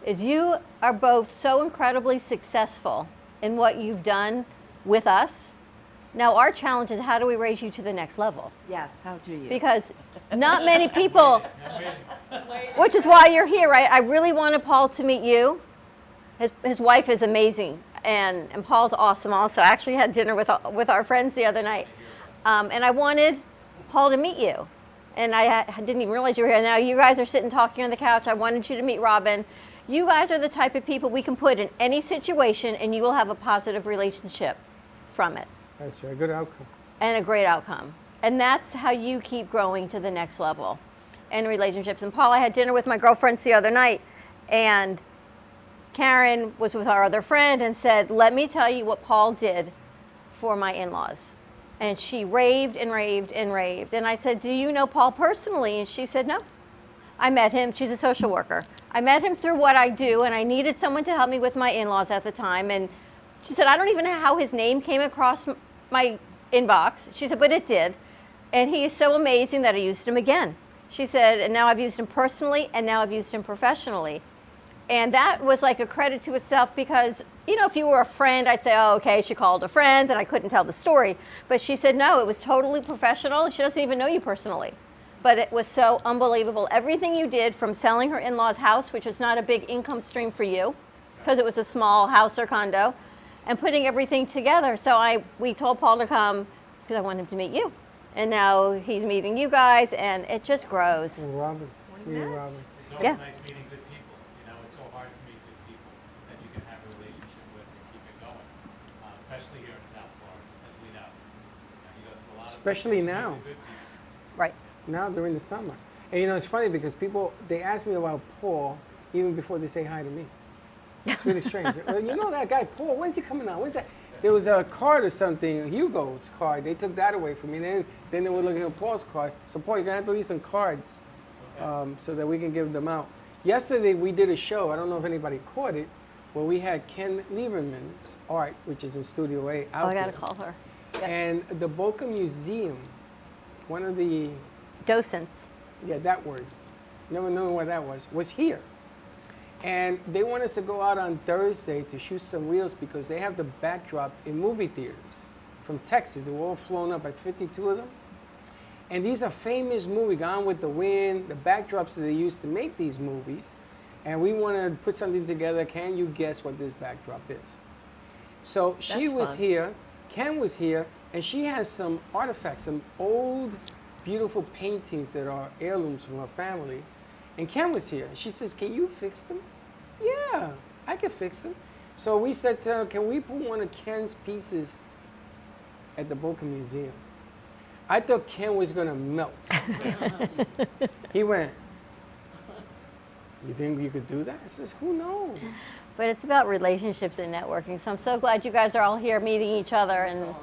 is you are both so incredibly successful in what you've done with us. Now our challenge is how do we raise you to the next level? Yes, how do you? Because not many people, which is why you're here, right? I really wanted Paul to meet you. His wife is amazing, and Paul's awesome also. I actually had dinner with our friends the other night, and I wanted Paul to meet you. And I didn't even realize you were here. Now you guys are sitting talking on the couch. I wanted you to meet Robin. You guys are the type of people we can put in any situation, and you will have a positive relationship from it. That's right, a good outcome. And a great outcome. And that's how you keep growing to the next level in relationships. And Paul, I had dinner with my girlfriends the other night, and Karen was with our other friend and said, let me tell you what Paul did for my in-laws. And she raved and raved and raved. And I said, do you know Paul personally? And she said, no. I met him. She's a social worker. I met him through what I do, and I needed someone to help me with my in-laws at the time. And she said, I don't even know how his name came across my inbox. She said, but it did. And he is so amazing that I used him again. She said, and now I've used him personally, and now I've used him professionally. And that was like a credit to itself because, you know, if you were a friend, I'd say, oh, okay, she called a friend, and I couldn't tell the story. But she said, no, it was totally professional. She doesn't even know you personally. But it was so unbelievable. Everything you did, from selling her in-laws' house, which was not a big income stream for you, because it was a small house or condo, and putting everything together. So we told Paul to come because I wanted him to meet you. And now he's meeting you guys, and it just grows. Well, Robin. Why not? Robin. It's always Yeah. nice meeting good people. You know, it's so hard to meet good people that you can have a relationship with and keep it going, especially here in South Florida, as we know. You go through a lot of Especially things to meet now. the good people. Right. Now during the summer. And you know, it's funny because people, they ask me about Paul even before they say hi to me. It's really strange. Well, you know that guy, Paul, when's he coming out? When's that? There was a card or something, Hugo's card. They took that away from me. Then they were looking at Paul's card. So Paul, you're going to have to leave some cards so that we can give them out. Yesterday we did a show, I don't know if anybody caught it, where we had Ken Lieberman's art, which is in Studio A, out I got to there. call her. And the Boca Museum, one of the... Docents. Yeah, that word. Never knew what that was here. And they want us to go out on Thursday to shoot some reels because they have the backdrop in movie theaters from Texas. They were all flown up, like 52 of them. And these are famous movies, Gone with the Wind, the backdrops that they used to make these movies. And we want to put something together. Can you guess what this backdrop is? So she That's was fun. here, Ken was here, and she has some artifacts, some old, beautiful paintings that are heirlooms from her family. And Ken was here. She says, can you fix them? Yeah, I can fix them. So we said to her, can we put one of Ken's pieces at the Boca Museum? I thought Ken was going to melt. He went, you think you could do that? I says, who knows? But it's about relationships and networking. So I'm so glad you guys are all here meeting each other. And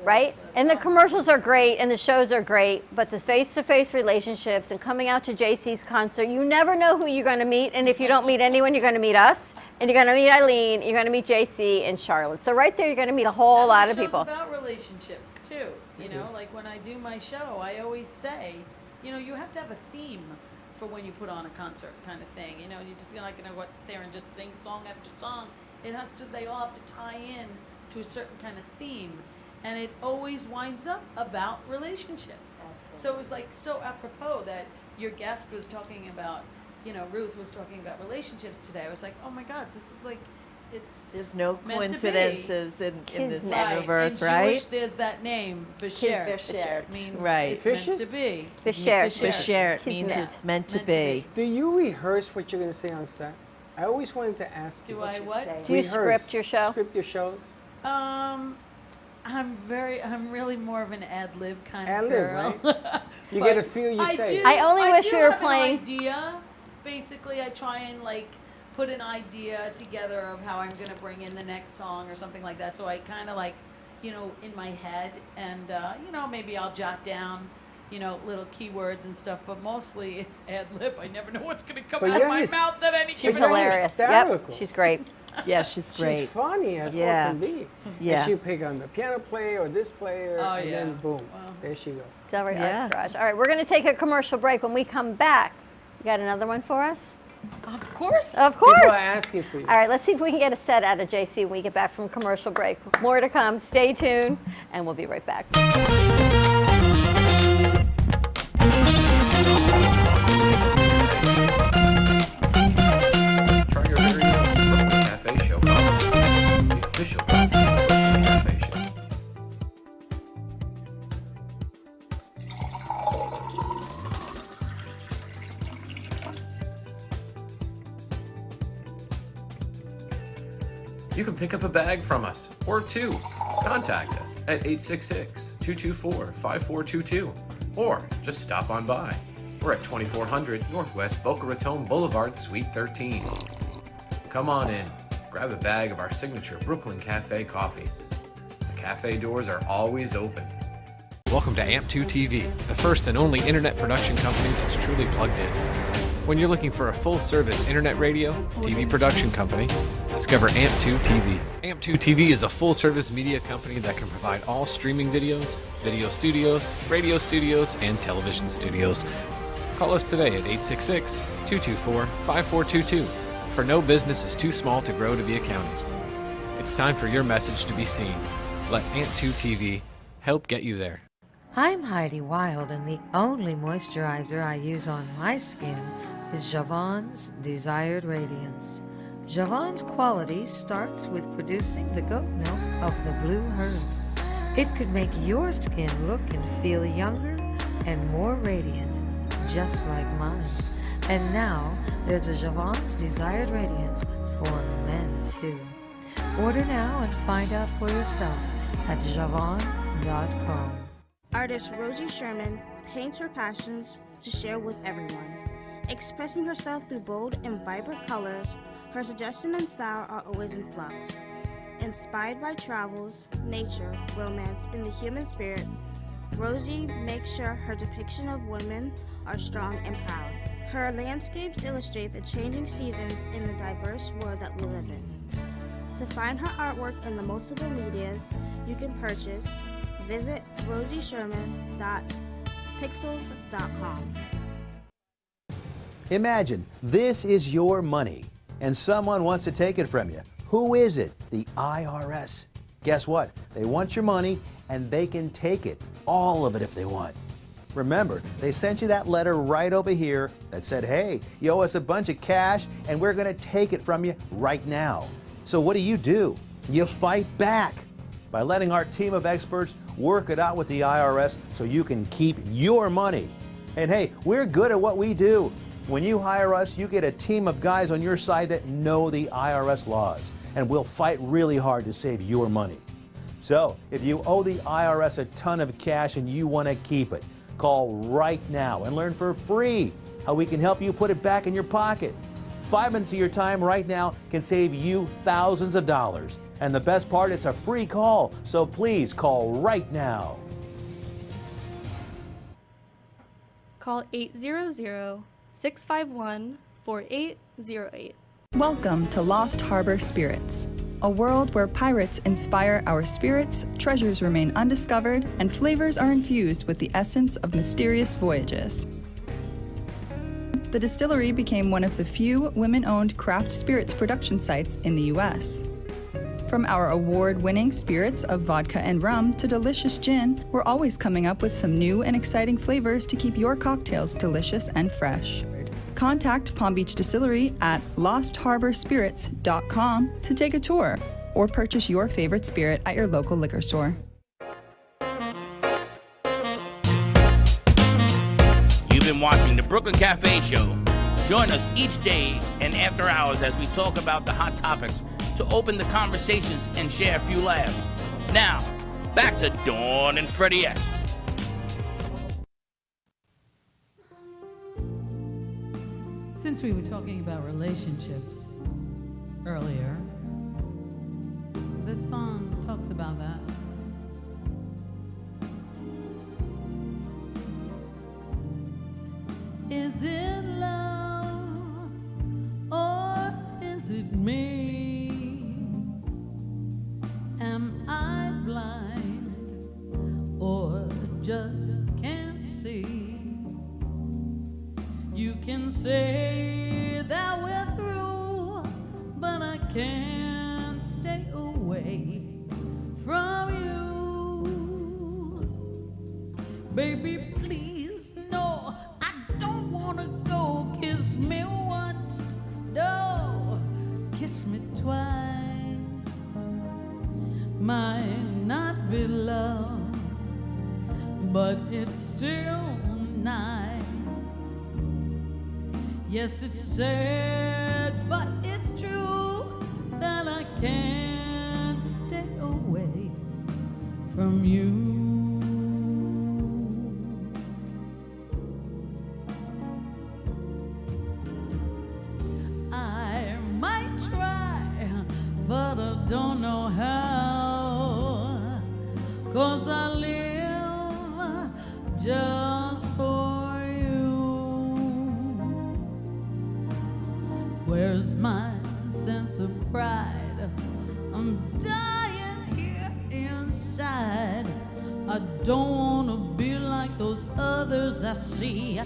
right? And the commercials are great and the shows are great, but the face-to-face relationships and coming out to Jaycee's concert, you never know who you're going to meet. And if you don't meet anyone, you're going to meet us. And you're going to meet Eileen, you're going to meet Jaycee and Charlotte. So right there, you're going to meet a whole lot of people. It's about relationships too. You know, like when I do my show, I always say, you know, you have to have a theme for when you put on a concert kind of thing. You know, you're just not going to go out there and just sing song after song. It has to. They all have to tie in to a certain kind of theme, and it always winds up about relationships. So it was like so apropos that your guest was talking about, Ruth was talking about relationships today. I was like, oh my God, this is like, there's no meant to be. coincidences in this universe, In right? Jewish, there's that name, Beshert. Beshert. Means Right. it's meant to be. Beshert means it's meant to be. Do you rehearse what you're going to say on set? I always wanted to ask you. Do I what? Do you script your show? Script your shows? I'm really more of an ad lib kind Ad of lib, girl. right? You get a feel, you say. I only wish do we were have playing. An idea. Basically, I try and put an idea together of how I'm going to bring in the next song or something like that. So I kind of in my head, and maybe I'll jot down little keywords and stuff, but mostly it's ad lib. I never know what's going to come out of my mouth at any She's given hilarious. Hysterical. Yep, she's great. Yeah, she's great. She's funny as Yeah. well can be. Yeah. And she'll pick on the piano player or this player, Oh, and yeah. then boom, there she goes. Celebrity Yeah. Arts Garage. All right, we're going to take a commercial break. When we come back, you got another one for us? Of course. Of course. People are asking for you. All right, let's see if we can get a set out of Jaycee when we get back from commercial break. More to come. Stay tuned, and we'll be right back. Try your very own Brooklyn Cafe Show, the official Brooklyn Cafe Show. You can pick up a bag from us, or two. Contact us at 866-224-5422, or just stop on by. We're at 2400 Northwest Boca Raton Boulevard, Suite 13. Come on in, grab a bag of our signature Brooklyn Cafe coffee. The cafe doors are always open. Welcome to AMP2 TV, the first and only internet production company that's truly plugged in. When you're looking for a full-service internet radio, TV production company, discover AMP2 TV. AMP2 TV is a full-service media company that can provide all streaming videos, video studios, radio studios, and television studios. Call us today at 866-224-5422, for no business is too small to grow to be accounted. It's time for your message to be seen. Let AMP2 TV help get you there. I'm Heidi Wild, and the only moisturizer I use on my skin is Javon's Desired Radiance. Javon's quality starts with producing the goat milk of the blue herd. It could make your skin look and feel younger and more radiant, just like mine. And now, there's a Javon's Desired Radiance for men, too. Order now and find out for yourself at javon.com. Artist Rosie Sherman paints her passions to share with everyone. Expressing herself through bold and vibrant colors, her suggestion and style are always in flux. Inspired by travels, nature, romance, and the human spirit, Rosie makes sure her depiction of women are strong and proud. Her landscapes illustrate the changing seasons in the diverse world that we live in. To find her artwork in the multiple medias you can purchase, visit rosiesherman.pixels.com. Imagine this is your money and someone wants to take it from you. Who is it? The IRS. Guess what? They want your money and they can take it, all of it if they want. Remember, they sent you that letter right over here that said, hey, you owe us a bunch of cash and we're going to take it from you right now. So what do? You fight back by letting our team of experts work it out with the IRS so you can keep your money. And hey, we're good at what we do. When you hire us, you get a team of guys on your side that know the IRS laws, and we'll fight really hard to save your money. So, if you owe the IRS a ton of cash and you want to keep it, call right now and learn for free how we can help you put it back in your pocket. 5 minutes of your time right now can save you thousands of dollars. And the best part, it's a free call, so please call right now. Call 800-651-4808. Welcome to Lost Harbor Spirits, a world where pirates inspire our spirits, treasures remain undiscovered, and flavors are infused with the essence of mysterious voyages. The distillery became one of the few women-owned craft spirits production sites in the U.S. From our award-winning spirits of vodka and rum to delicious gin, we're always coming up with some new and exciting flavors to keep your cocktails delicious and fresh. Contact Palm Beach Distillery at lostharborspirits.com to take a tour or purchase your favorite spirit at your local liquor store. You've been watching the Brooklyn Cafe Show. Join us each day and after hours as we talk about the hot topics to open the conversations and share a few laughs. Now, back to Dawn and Freddie S. Since we were talking about relationships earlier, this song talks about that. Is it love or is it me? Am I blind or just can't see? You can say that we're through, but I can't stay away from you. Baby, please, no, I don't wanna go. Kiss me once, no, kiss me twice. Might not be love, but it's still nice. Yes, it's sad, but it's true that I can't stay away from you. I might try, but I don't know how, 'cause I live just for where's my sense of pride? I'm dying here inside. I don't wanna be like those others I see.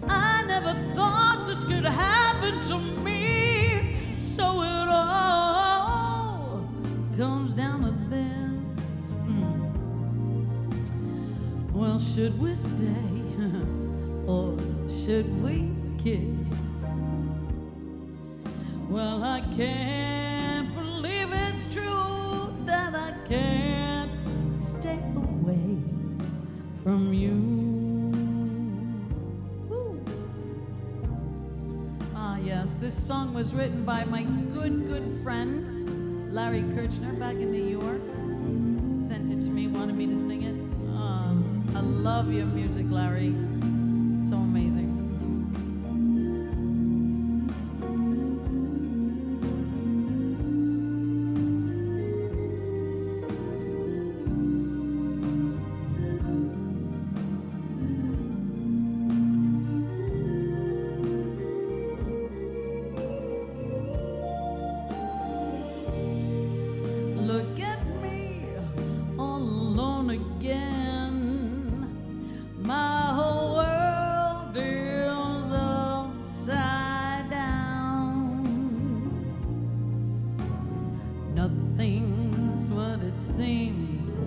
I never thought this could happen to me. So it all comes down to this. Well, should we stay or should we kiss? Well, I can't believe it's true that I can't stay away from you. Woo. Ah, yes, this song was written by my good friend, Larry Kirchner, back in New York. Sent it to me, wanted me to sing it. I love your music, Larry. So amazing. Look at me, all alone again. My whole world is upside down. Nothing's what it seems.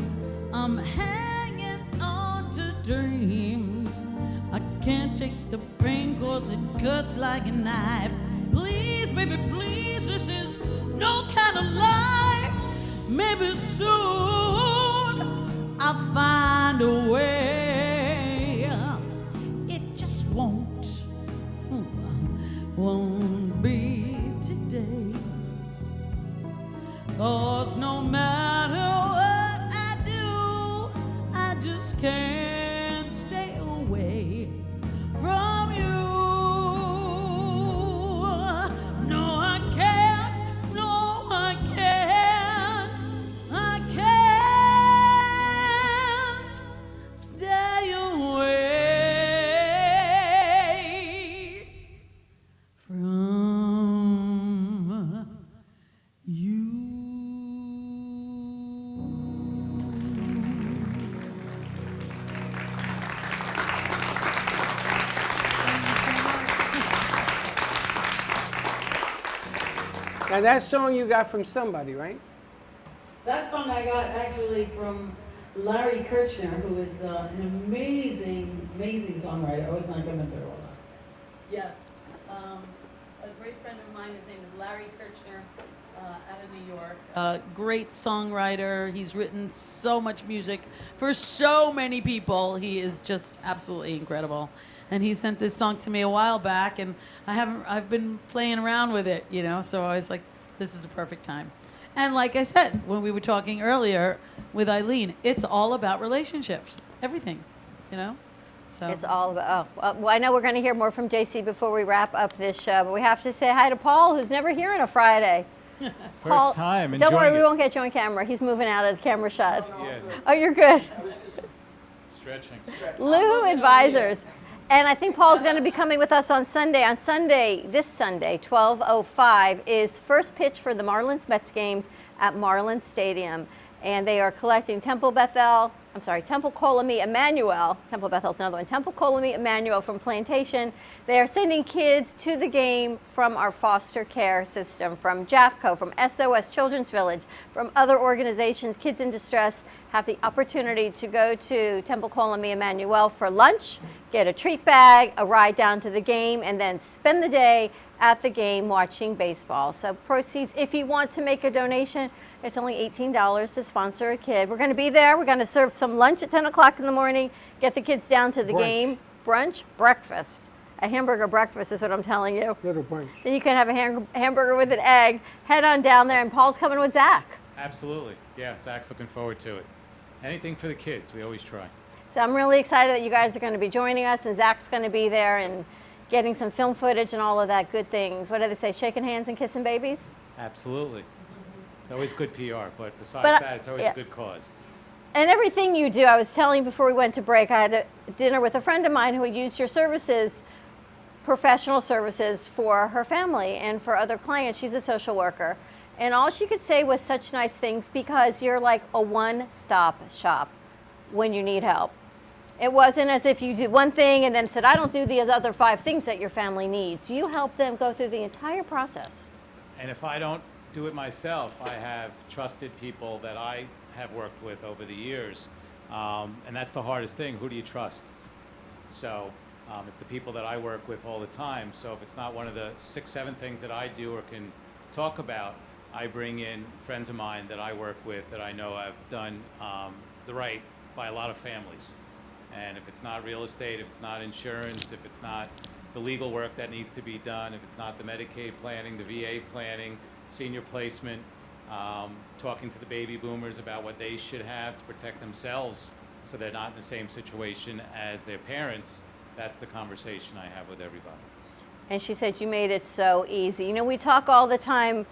I'm hanging on to dreams. I can't take the pain 'cause it cuts like a knife. Please, baby, please, this is no kind of life. Maybe soon I'll find a way. It just won't be today. 'Cause no matter what I do, I just can't stay away from you. No, I can't. No, I can't. I can't stay away from you. Now that song you got from somebody, right? That song I got actually from Larry Kirchner, who is an amazing, amazing songwriter. Oh, it's not coming through. Hold on. Yes. A great friend of mine, his name is Larry Kirchner, out of New York. Great songwriter. He's written so much music for so many people. He is just absolutely incredible. And he sent this song to me a while back, and I've been playing around with it, you know, so I was like, this is a perfect time. And like I said, when we were talking earlier with Eileen, it's all about relationships, everything, you know? So It's all about, well, I know we're going to hear more from Jaycee before we wrap up this show, but we have to say hi to Paul, who's never here on a Friday. First time, Don't worry, enjoying we it. won't get you on camera. He's moving out of the camera shot. Yeah. Oh, you're good. Stretching. Luhu Advisors. And I think Paul's going to be coming with us on Sunday. On Sunday, this Sunday, 12:05, is first pitch for the Marlins-Mets games at Marlins Stadium. And they are collecting Temple Colony Emmanuel. Temple Bethel's another one. Temple Colony Emmanuel from Plantation. They are sending kids to the game from our foster care system, from JAFCO, from SOS Children's Village, from other organizations. Kids in distress have the opportunity to go to Temple Colony Emmanuel for lunch, get a treat bag, a ride down to the game, and then spend the day at the game watching baseball. So proceeds, if you want to make a donation, it's only $18 to sponsor a kid. We're going to be there. We're going to serve some lunch at 10 o'clock in the morning, get the kids down to the game. Brunch, breakfast. A hamburger breakfast is what I'm telling you. Little brunch. Then you can have a hamburger with an egg. Head on down there, and Paul's coming with Zach. Absolutely. Yeah, Zach's looking forward to it. Anything for the kids, we always try. So I'm really excited that you guys are going to be joining us, and Zach's going to be there and getting some film footage and all of that good things. What do they say, shaking hands and kissing babies? Absolutely. It's always good PR, but besides that, it's always yeah. a good cause. And everything you do, I was telling before we went to break, I had a dinner with a friend of mine who used your services, professional services, for her family and for other clients. She's a social worker. And all she could say was such nice things, because you're like a one-stop shop when you need help. It wasn't as if you did one thing and then said, I don't do the other 5 things that your family needs. You help them go through the entire process. And if I don't do it myself, I have trusted people that I have worked with over the years. And that's the hardest thing. Who do you trust? So it's the people that I work with all the time. So if it's not one of the 6, 7 things that I do or can talk about, I bring in friends of mine that I work with that I know have done the right by a lot of families. And if it's not real estate, if it's not insurance, if it's not the legal work that needs to be done, if it's not the Medicaid planning, the VA planning, senior placement, talking to the baby boomers about what they should have to protect themselves so they're not in the same situation as their parents, that's the conversation I have with everybody. And she said, you made it so easy. You know, we talk all the time.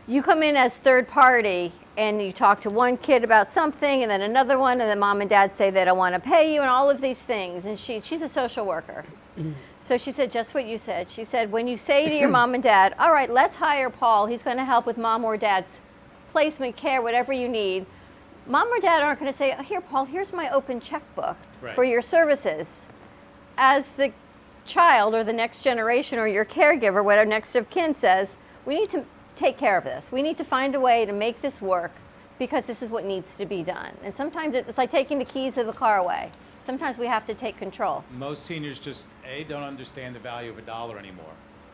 You come in as third party and you talk to one kid about something and then another one, and then mom and dad say they don't want to pay you and all of these things. And she's a social worker. So she said just what you said. She said, when you say to your mom and dad, all right, let's hire Paul. He's going to help with mom or dad's placement, care, whatever you need. Mom or dad aren't going to say, oh, here, Paul, here's my open checkbook for your services. As the child or the next generation or your caregiver, whatever next of kin says, we need to take care of this. We need to find a way to make this work because this is what needs to be done. And sometimes it's like taking the keys of the car away. Sometimes we have to take control. Most seniors just, don't understand the value of a dollar anymore.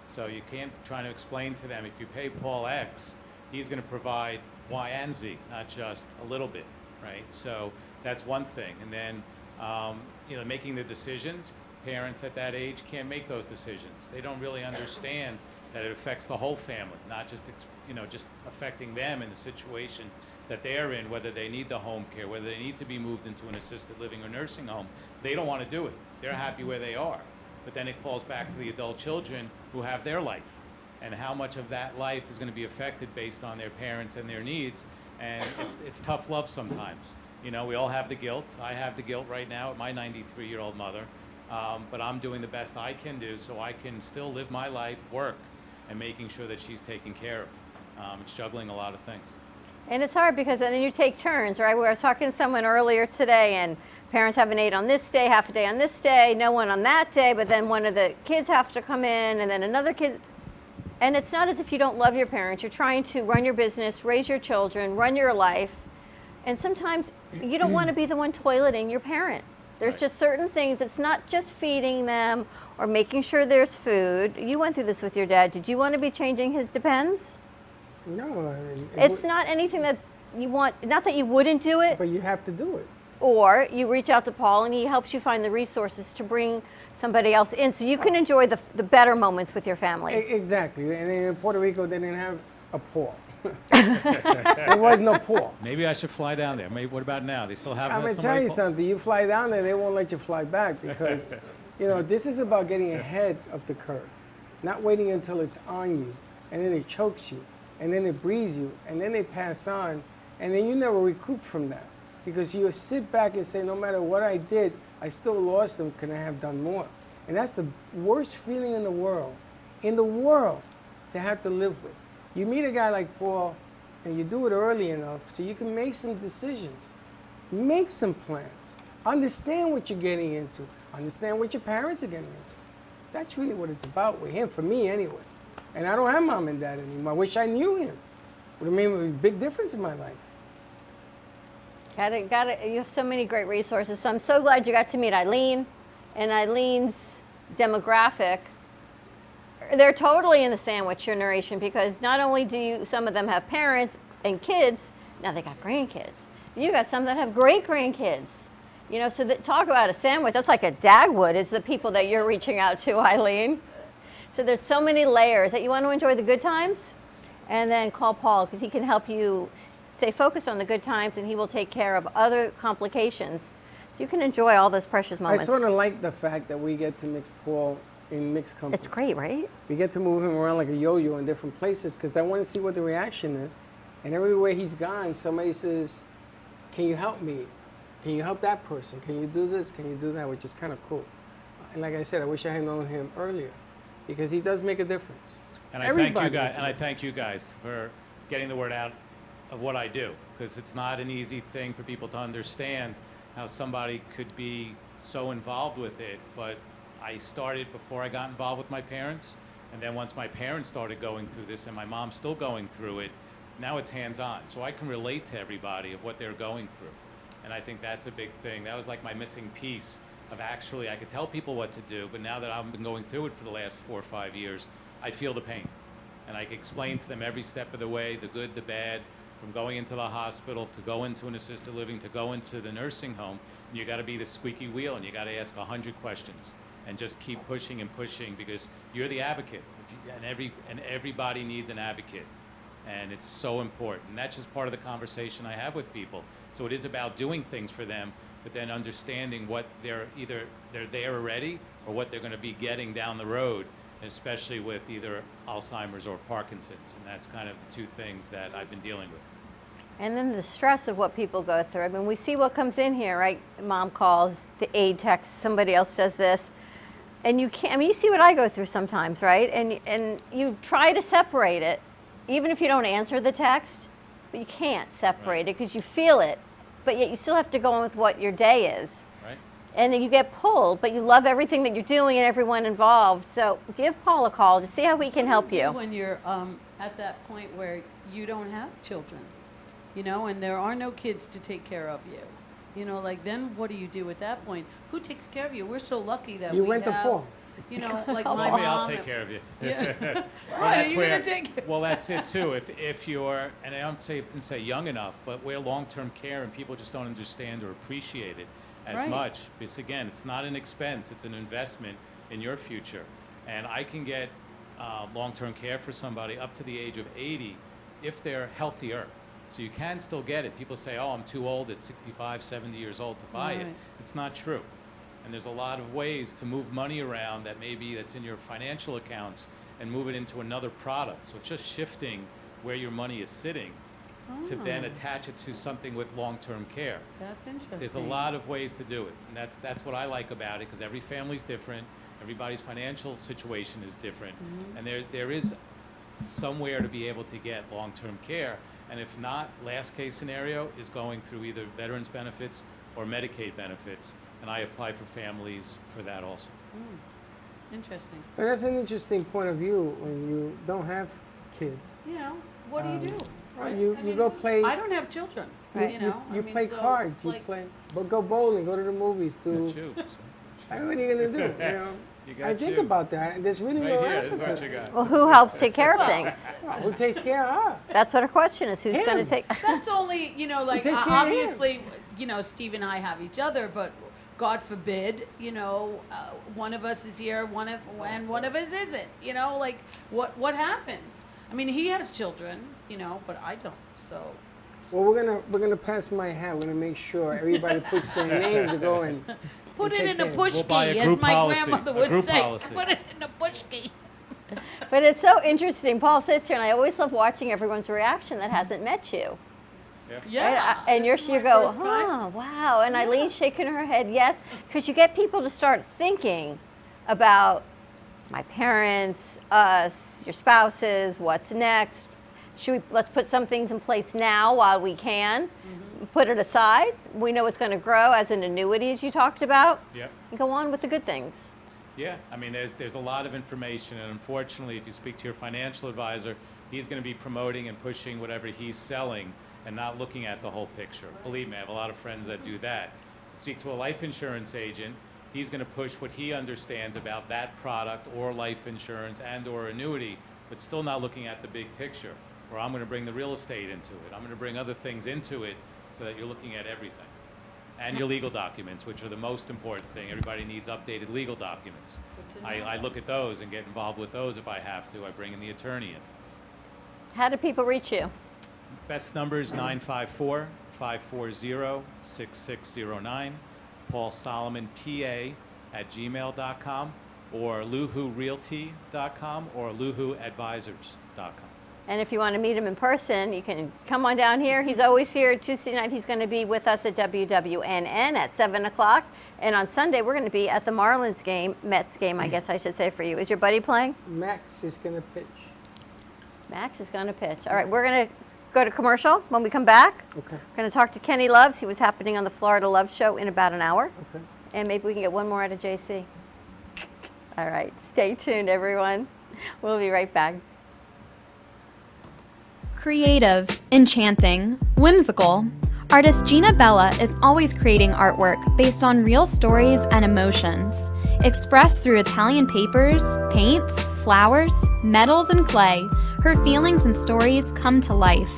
So you can't try to explain to them, if you pay Paul X, he's going to provide Y and Z, not just a little bit, right? So that's one thing. And then, making the decisions, parents at that age can't make those decisions. They don't really understand that it affects the whole family, not just, just affecting them in the situation that they're in, whether they need the home care, whether they need to be moved into an assisted living or nursing home. They don't want to do it. They're happy where they are. But then it falls back to the adult children who have their life, and how much of that life is going to be affected based on their parents and their needs. And it's tough love sometimes. We all have the guilt. I have the guilt right now at my 93-year-old mother. But I'm doing the best I can do so I can still live my life, work, and making sure that she's taken care of. It's juggling a lot of things. And it's hard because then you take turns, right? I was talking to someone earlier today, and parents have an aide on this day, half a day on this day, no one on that day, but then one of the kids have to come in, and then another kid. And it's not as if you don't love your parents. You're trying to run your business, raise your children, run your life, And sometimes you don't want to be the one toileting your parent. There's just certain things. It's not just feeding them or making sure there's food. You went through this with your dad. Did you want to be changing his Depends? No. It's not anything that you want, not that you wouldn't do it. But you have to do it. Or you reach out to Paul and he helps you find the resources to bring somebody else in so you can enjoy the better moments with your family. Exactly. And in Puerto Rico, they didn't have a Paul. There was no Paul. Maybe I should fly down there. Maybe, what about now? They still have I'm going to somebody tell you Paul? something. You fly down there, they won't let you fly back because, this is about getting ahead of the curve, not waiting until it's on you, and then it chokes you, and then it breathes you, and then they pass on, and then you never recoup from that because you sit back and say, no matter what I did, I still lost them. Could I have done more? And that's the worst feeling in the world, to have to live with. You meet a guy like Paul, and you do it early enough so you can make some decisions, make some plans, understand what you're getting into, understand what your parents are getting into. That's really what it's about with him, for me anyway. And I don't have mom and dad anymore. I wish I knew him. Would have made a big difference in my life. Got it. You have so many great resources. So I'm so glad you got to meet Eileen and Eileen's demographic. They're totally in the sandwich generation because not only do some of them have parents and kids, now they got grandkids. You got some that have great grandkids. So that, talk about a sandwich. That's like a Dagwood is the people that you're reaching out to, Eileen. So there's so many layers that you want to enjoy the good times, and then call Paul because he can help you stay focused on the good times, and he will take care of other complications, so you can enjoy all those precious moments. I sort of like the fact that we get to mix Paul in mixed company. It's great, right? We get to move him around like a yo-yo in different places because I want to see what the reaction is. And everywhere he's gone, somebody says, can you help me? Can you help that person? Can you do this? Can you do that? Which is kind of cool. And like I said, I wish I had known him earlier because he does make a difference. And I thank you guys for getting the word out of what I do, because it's not an easy thing for people to understand how somebody could be so involved with it. But I started before I got involved with my parents, and then once my parents started going through this and my mom's still going through it, now it's hands-on. So I can relate to everybody of what they're going through. And I think that's a big thing. That was like my missing piece of actually, I could tell people what to do, but now that I've been going through it for the last 4 or 5 years, I feel the pain. And I can explain to them every step of the way, the good, the bad, from going into the hospital, to go into an assisted living, to go into the nursing home. And you gotta be the squeaky wheel, and you gotta ask 100 questions. And just keep pushing and pushing, because you're the advocate. And everybody needs an advocate. And it's so important. And that's just part of the conversation I have with people. So it is about doing things for them, but then understanding what they're there already or what they're going to be getting down the road, especially with either Alzheimer's or Parkinson's. And that's kind of the two things that I've been dealing with. And then the stress of what people go through. I mean, we see what comes in here, right? Mom calls, the aide texts, somebody else does this. And you can't, I mean, you see what I go through sometimes, right? And you try to separate it, even if you don't answer the text, but you can't separate it because you feel it, but yet you still have to go on with what your day is. Right. And then you get pulled, but you love everything that you're doing and everyone involved. So give Paul a call to see how we can help you. When you're at that point where you don't have children, and there are no kids to take care of you. Then what do you do at that point? Who takes care of you? We're so lucky that You we went to have, Paul. Like my Maybe mom. I'll take care of you. Yeah. Well, Right, that's are you where, gonna take well, that's it too. If you're, and I don't say young enough, but we're long-term care and people just don't understand or appreciate it as Right. much. Because again, it's not an expense, it's an investment in your future. And I can get long-term care for somebody up to the age of 80 if they're healthier. So you can still get it. People say, oh, I'm too old at 65, 70 years old to buy it. Right. It's not true. And there's a lot of ways to move money around that maybe that's in your financial accounts and move it into another product. So it's just shifting where your money is sitting to then attach it to something with long-term care. That's interesting. There's a lot of ways to do it. And that's what I like about it, because every family's different. Everybody's financial situation is different. Mhm. And there is somewhere to be able to get long-term care. And if not, last case scenario is going through either veterans benefits or Medicaid benefits. And I apply for families for that also. Interesting. And that's an interesting point of view when you don't have kids. You know, what do you do? Well, Right? you I mean, go play. I don't have children. You, You know, you I mean, play so, cards. You like- play. But go bowling. Go to the movies. Do. I mean, what are you gonna do? You know. You got I think you. about that, and there's really Right no here, answer this is to what you it. got. Well, who helps take care of things? Well, who takes care of her? That's what her question is. Who's going to Him. take? That's only, you know, like takes care of him? obviously, you know, Steve and I have each other, but God forbid, you know, one of us is here, and one of us isn't. You know, like what happens? I mean, he has children, you know, but I don't. So Well, we're gonna pass my hat. We're gonna make sure everybody puts their names to go and put and it take in a care of push We'll buy a key, as group my policy, grandmother a would group say. policy. Put it in a push key. But it's so interesting. Paul sits here, and I always love watching everyone's reaction that hasn't met you. Yeah. And this you is my go, first time. oh, wow. And Eileen's shaking her head, yes. Because you get people to start thinking about my parents, us, your spouses, what's next. Let's put some things in place now while we can. Put it aside. We know it's going to grow as an annuity, as you talked about. Yep. And go on with the good things. Yeah, I mean, there's a lot of information, and unfortunately, if you speak to your financial advisor, he's going to be promoting and pushing whatever he's selling and not looking at the whole picture. Believe me, I have a lot of friends that do that. Speak to a life insurance agent, he's going to push what he understands about that product or life insurance and or annuity, but still not looking at the big picture. Or I'm going to bring the real estate into it. I'm going to bring other things into it so that you're looking at everything. And your legal documents, which are the most important thing. Everybody needs updated legal documents. I look at those and get involved with those if I have to. I bring in the attorney in. How do people reach you? Best number is 954-540-6609. Paul Solomon, PA @gmail.com or luhurealty.com or luhuadvisors.com. And if you want to meet him in person, you can come on down here. He's always here. Tuesday night, he's going to be with us at WWNN at 7 o'clock. And on Sunday, we're going to be at the Marlins game, Mets game, I guess I should say for you. Is your buddy playing? Max is gonna pitch. Max is going to pitch. All right, we're going to go to commercial when we come back. Okay. We're going to talk to Kenny Love, see what's happening on the Florida Love Show in about an hour. Okay. And maybe we can get one more out of Jaycee. All right, stay tuned, everyone. We'll be right back. Creative, enchanting, whimsical. Artist Gina Bella is always creating artwork based on real stories and emotions, expressed through Italian papers, paints, flowers, metals, and clay. Her feelings and stories come to life.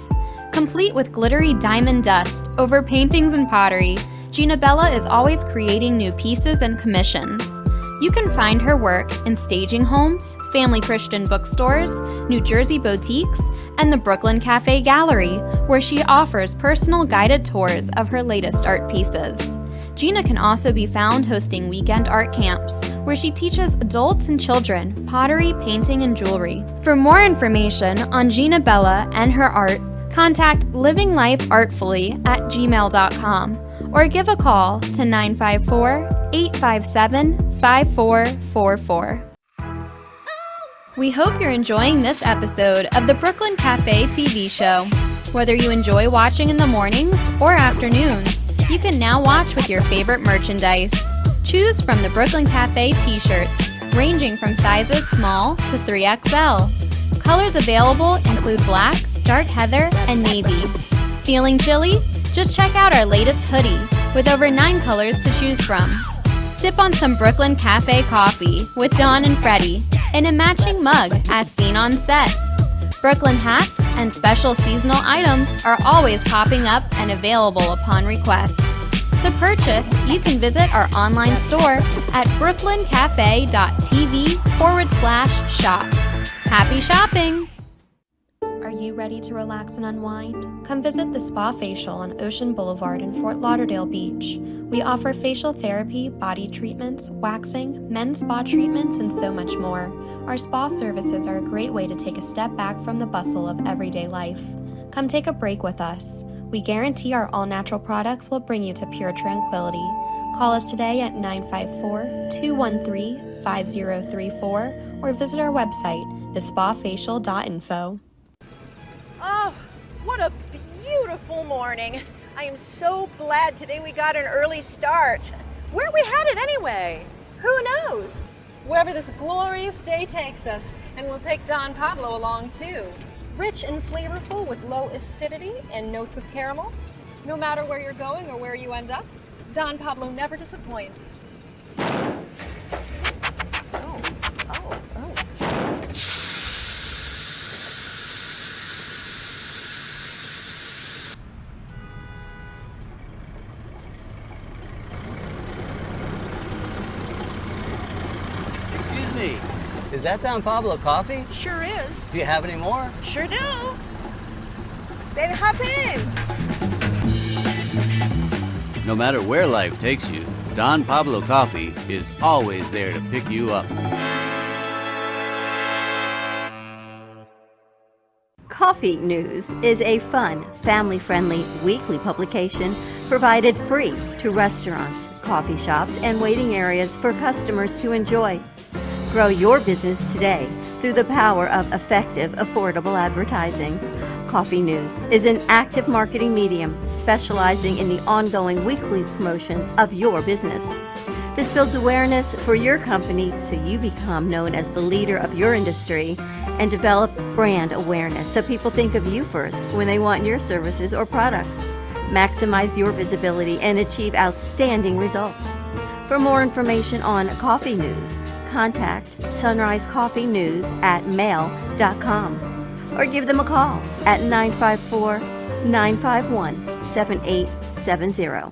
Complete with glittery diamond dust over paintings and pottery, Gina Bella is always creating new pieces and commissions. You can find her work in staging homes, family Christian bookstores, New Jersey boutiques, and the Brooklyn Cafe Gallery, where she offers personal guided tours of her latest art pieces. Gina can also be found hosting weekend art camps, where she teaches adults and children pottery, painting, and jewelry. For more information on Gina Bella and her art, contact livinglifeartfully@gmail.com or give a call to 954-857-5444. We hope you're enjoying this episode of the Brooklyn Cafe TV show. Whether you enjoy watching in the mornings or afternoons, you can now watch with your favorite merchandise. Choose from the Brooklyn Cafe t-shirts, ranging from sizes small to 3XL. Colors available include black, dark heather, and navy. Feeling chilly? Just check out our latest hoodie with over 9 colors to choose from. Sip on some Brooklyn Cafe coffee with Dawn and Freddie in a matching mug as seen on set. Brooklyn hats and special seasonal items are always popping up and available upon request. To purchase, you can visit our online store at brooklyncafe.tv/shop. Happy shopping! Are you ready to relax and unwind? Come visit the Spa Facial on Ocean Boulevard in Fort Lauderdale Beach. We offer facial therapy, body treatments, waxing, men's spa treatments, and so much more. Our spa services are a great way to take a step back from the bustle of everyday life. Come take a break with us. We guarantee our all-natural products will bring you to pure tranquility. Call us today at 954-213-5034 or visit our website, thespafacial.info. Oh, what a beautiful morning. I am so glad today we got an early start. Where are we headed anyway? Who knows? wherever this glorious day takes us, and we'll take Don Pablo along too. Rich and flavorful with low acidity and notes of caramel. No matter where you're going or where you end up, Don Pablo never disappoints. Excuse me, is that Don Pablo coffee? Sure is. Do you have any more? Sure do. Then hop in. No matter where life takes you, Don Pablo Coffee is always there to pick you up. Coffee News is a fun, family-friendly weekly publication provided free to restaurants, coffee shops, and waiting areas for customers to enjoy. Grow your business today through the power of effective, affordable advertising. Coffee News is an active marketing medium specializing in the ongoing weekly promotion of your business. This builds awareness for your company so you become known as the leader of your industry and develop brand awareness so people think of you first when they want your services or products. Maximize your visibility and achieve outstanding results. For more information on Coffee News, contact Sunrise Coffee News at mail.com or give them a call at 954-951-7870.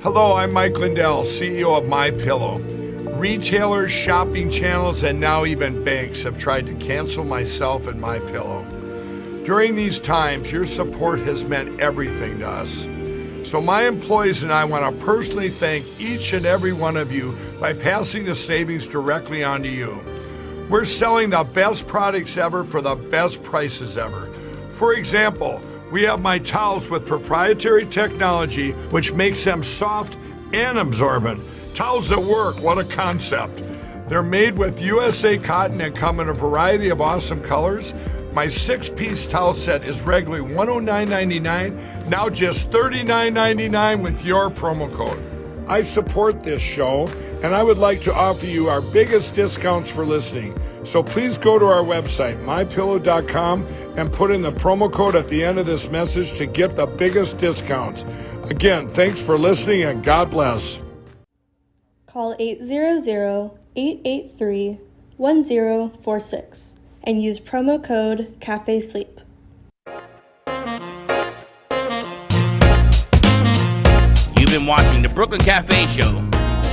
Hello, I'm Mike Lindell, CEO of MyPillow. Retailers, shopping channels, and now even banks have tried to cancel myself and MyPillow. During these times, your support has meant everything to us. So my employees and I want to personally thank each and every one of you by passing the savings directly on to you. We're selling the best products ever for the best prices ever. For example, we have my towels with proprietary technology which makes them soft and absorbent. Towels that work, what a concept. They're made with USA cotton and come in a variety of awesome colors. My 6-piece towel set is regularly $109.99, now just $39.99 with your promo code. I support this show, and I would like to offer you our biggest discounts for listening. So please go to our website, mypillow.com, and put in the promo code at the end of this message to get the biggest discounts. Again, thanks for listening, and God bless. Call 800-883-1046 and use promo code CAFESLEEP. You've been watching the Brooklyn Cafe Show.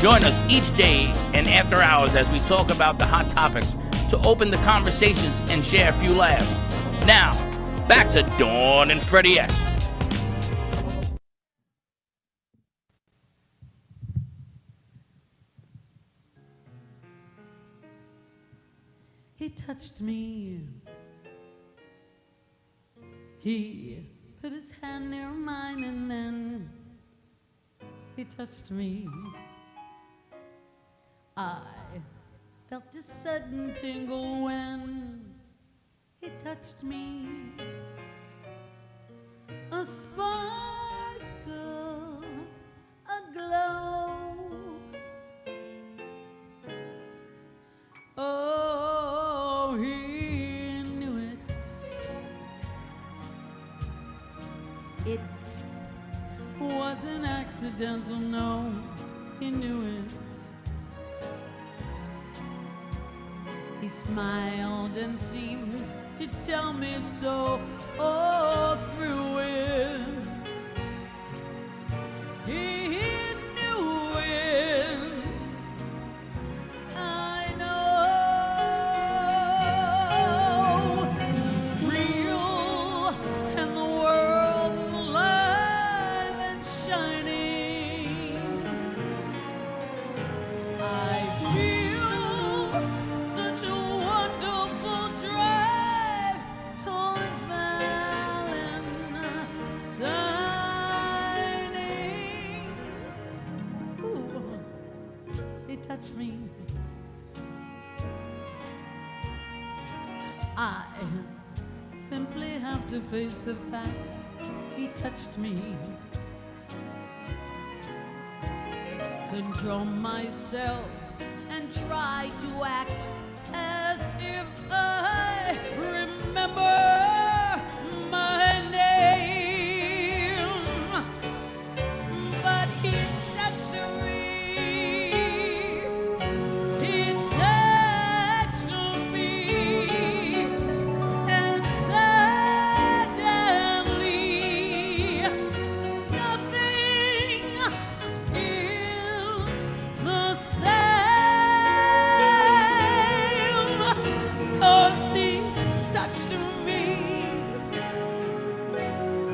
Join us each day and after hours as we talk about the hot topics to open the conversations and share a few laughs. Now, back to Dawn and Freddie S. He touched me. He put his hand near mine and then he touched me. I felt a sudden tingle when he touched me. A sparkle, a glow. Oh, he knew it. It wasn't accidental, no, he knew it. He smiled and seemed to tell me so, oh, through it. He knew it. I know he's real and the world is alive and shining. I feel such a wonderful drive towards Valentine. Ooh, he touched me. I simply have to face the fact he touched me. Control myself and and try to act as if I remember my name. But he touched me. He touched me. And suddenly, nothing is the same. 'Cause he touched me.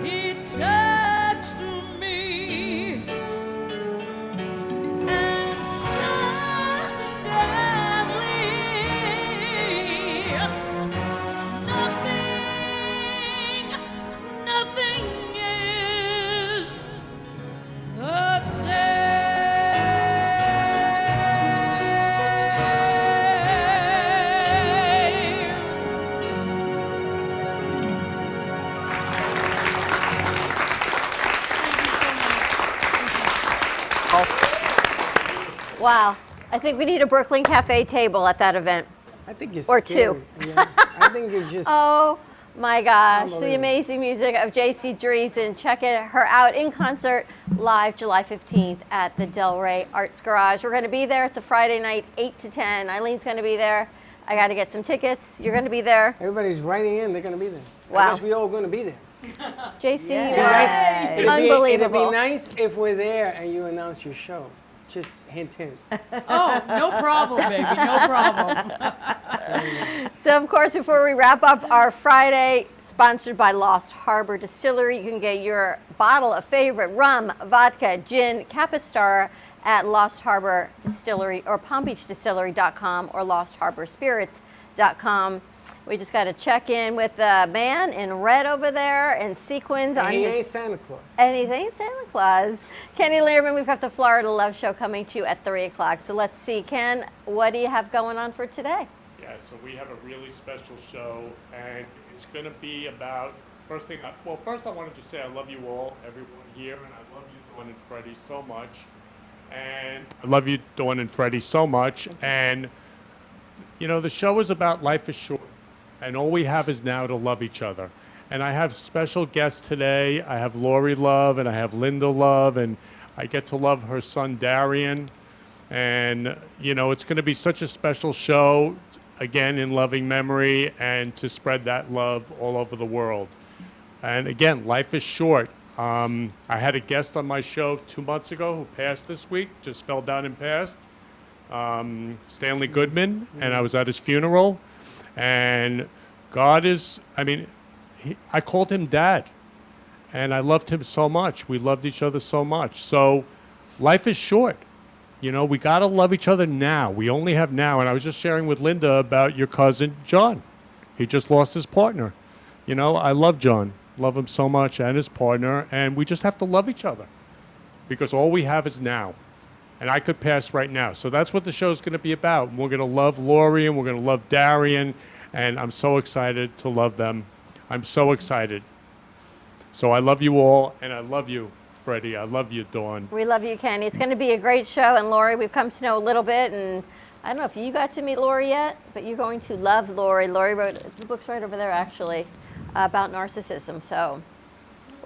He touched me. And suddenly, nothing is the Wow. I think we need a Brooklyn Cafe table at that event. I think you're Or scary. two. Yeah. I think you're just. Oh my gosh, the Unbelievable. amazing music of Jaycee Dreesen. Check her out in concert live July 15th at the Delray Arts Garage. We're going to be there. It's a Friday night, 8 to 10. Eileen's going to be there. I got to get some tickets. You're going to be there. Everybody's writing in. They're going to be there. I Wow. guess we all going to be there. Jaycee, you It'd are be unbelievable. nice if we're there and you announce your show. Just hint, hint. Oh, no problem, baby. No problem. So, of course, before we wrap up our Friday, sponsored by Lost Harbor Distillery, you can get your bottle of favorite rum, vodka, gin, Capistara at Lost Harbor Distillery or PalmBeachDistillery.com or LostHarborSpirits.com. We just got to check in with the man in red over there and sequins on He his. ain't Santa Claus. And he ain't Santa Claus. Kenny Learman, we've got the Florida Love Show coming to you at 3 o'clock. So let's see, Ken, what do you have going on for today? Yeah, so we have a really special show, and it's going to be about, first I wanted to say I love you all, everyone here, and I love you, Dawn and Freddie, so much. And I love you, Dawn and Freddie, so much. And, you know, the show is about life is short, and all we have is now to love each other. And I have special guests today. I have Lori Love, and I have Linda Love, and I get to love her son, Darian. And, you know, it's going to be such a special show, again, in loving memory, and to spread that love all over the world. And again, life is short. I had a guest on my show 2 months ago who passed this week, just fell down and passed, Stanley Goodman, and I was at his funeral. And God is, I called him Dad, and I loved him so much. We loved each other so much. So life is short. You know, we got to love each other now. We only have now. And I was just sharing with Linda about your cousin, John. He just lost his partner. You know, I love John. Love him so much, and his partner. And we just have to love each other because all we have is now. And I could pass right now. So that's what the show's going to be about. We're going to love Lori, and we're going to love Darian. And I'm so excited to love them. I'm so excited. So I love you all, and I love you, Freddie. I love you, Dawn. We love you, Kenny. It's going to be a great show. And Lori, we've come to know a little bit. And I don't know if you got to meet Lori yet, but you're going to love Lori. Lori wrote the book's right over there, actually, about narcissism. So,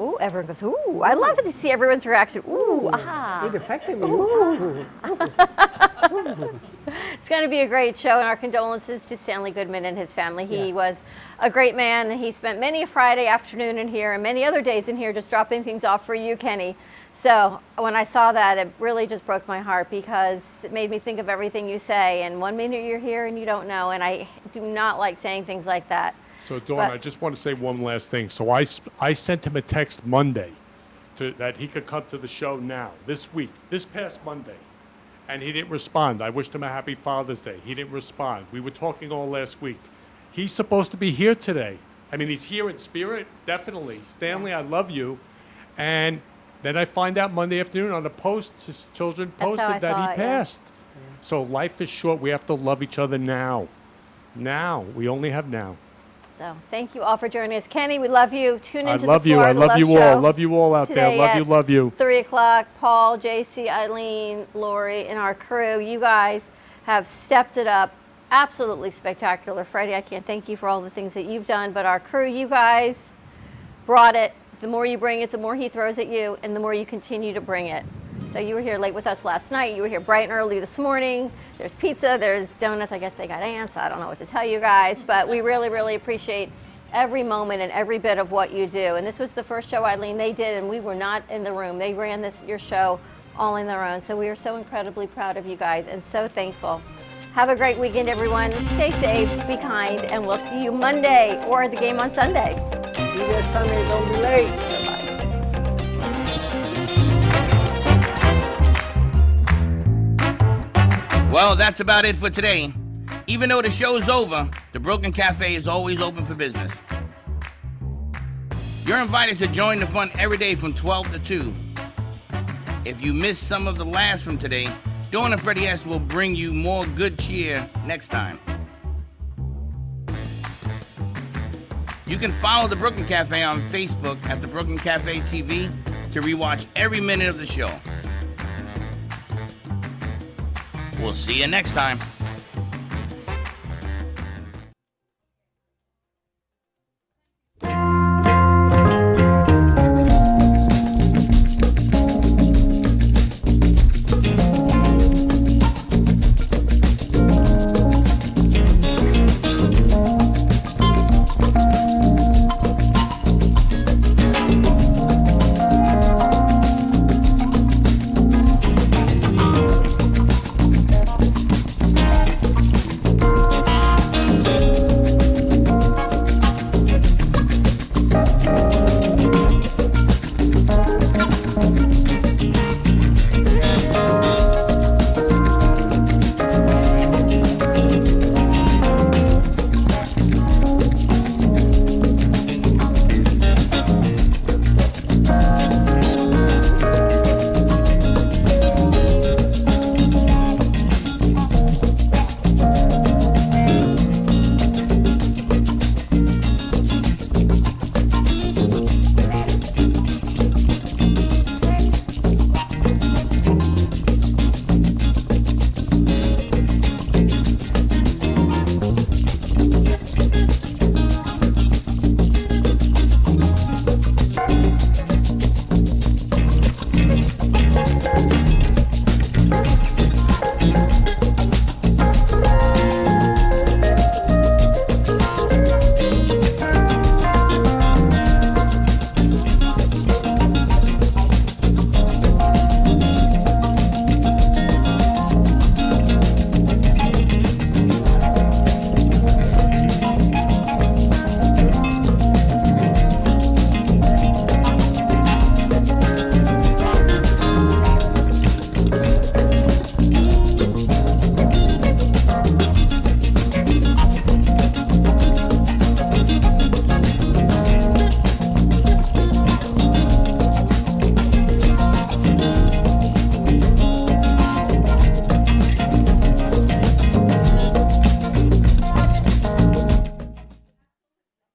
ooh, everyone goes, ooh. I love it to see everyone's reaction. Ooh, ah. It affected me. Ooh. It's going to be a great show, and our condolences to Stanley Goodman and his family. He was a great man, and he spent many a Friday afternoon in here and many other days in here just dropping things off for you, Kenny. So when I saw that, it really just broke my heart because it made me think of everything you say. And 1 minute you're here and you don't know, and I do not like saying things like that. So, Dawn, I just want to say one last thing. So I sent him a text Monday that he could come to the show now, this week, this past Monday. And he didn't respond. I wished him a happy Father's Day. He didn't respond. We were talking all last week. He's supposed to be here today. I mean, he's here in spirit, definitely. Stanley, I love you. And then I find out Monday afternoon on a post, his children posted that he passed. Yeah. So life is short. We have to love each other now. Now. We only have now. So thank you all for joining us. Kenny, we love you. Tune into I love the you. I Florida love you Show all. Love you all out there. Love you. Love you. 3 o'clock. Paul, Jaycee, Eileen, Lori, and our crew. You guys have stepped it up. Absolutely spectacular. Freddie, I can't thank you for all the things that you've done, but our crew, you guys brought it. The more you bring it, the more he throws at you, and the more you continue to bring it. So you were here late with us last night. You were here bright and early this morning. There's pizza, there's donuts. I guess they got ants. I don't know what to tell you guys, but we really, really appreciate every moment and every bit of what you do. And this was the first show, Eileen, they did, and we were not in the room. They ran your show all on their own. So we are so incredibly proud of you guys and so thankful. Have a great weekend, everyone. Stay safe, be kind, and we'll see you Monday or the game on Sunday. Be there Sunday, don't be late. Bye-bye. Well, that's about it for today. Even though the show's over, the Brooklyn Cafe is always open for business. You're invited to join the fun every day from 12 to 2. If you missed some of the laughs from today, Dawn and Freddie S. will bring you more good cheer next time. You can follow the Brooklyn Cafe on Facebook at the Brooklyn Cafe TV to rewatch every minute of the show. We'll see you next time.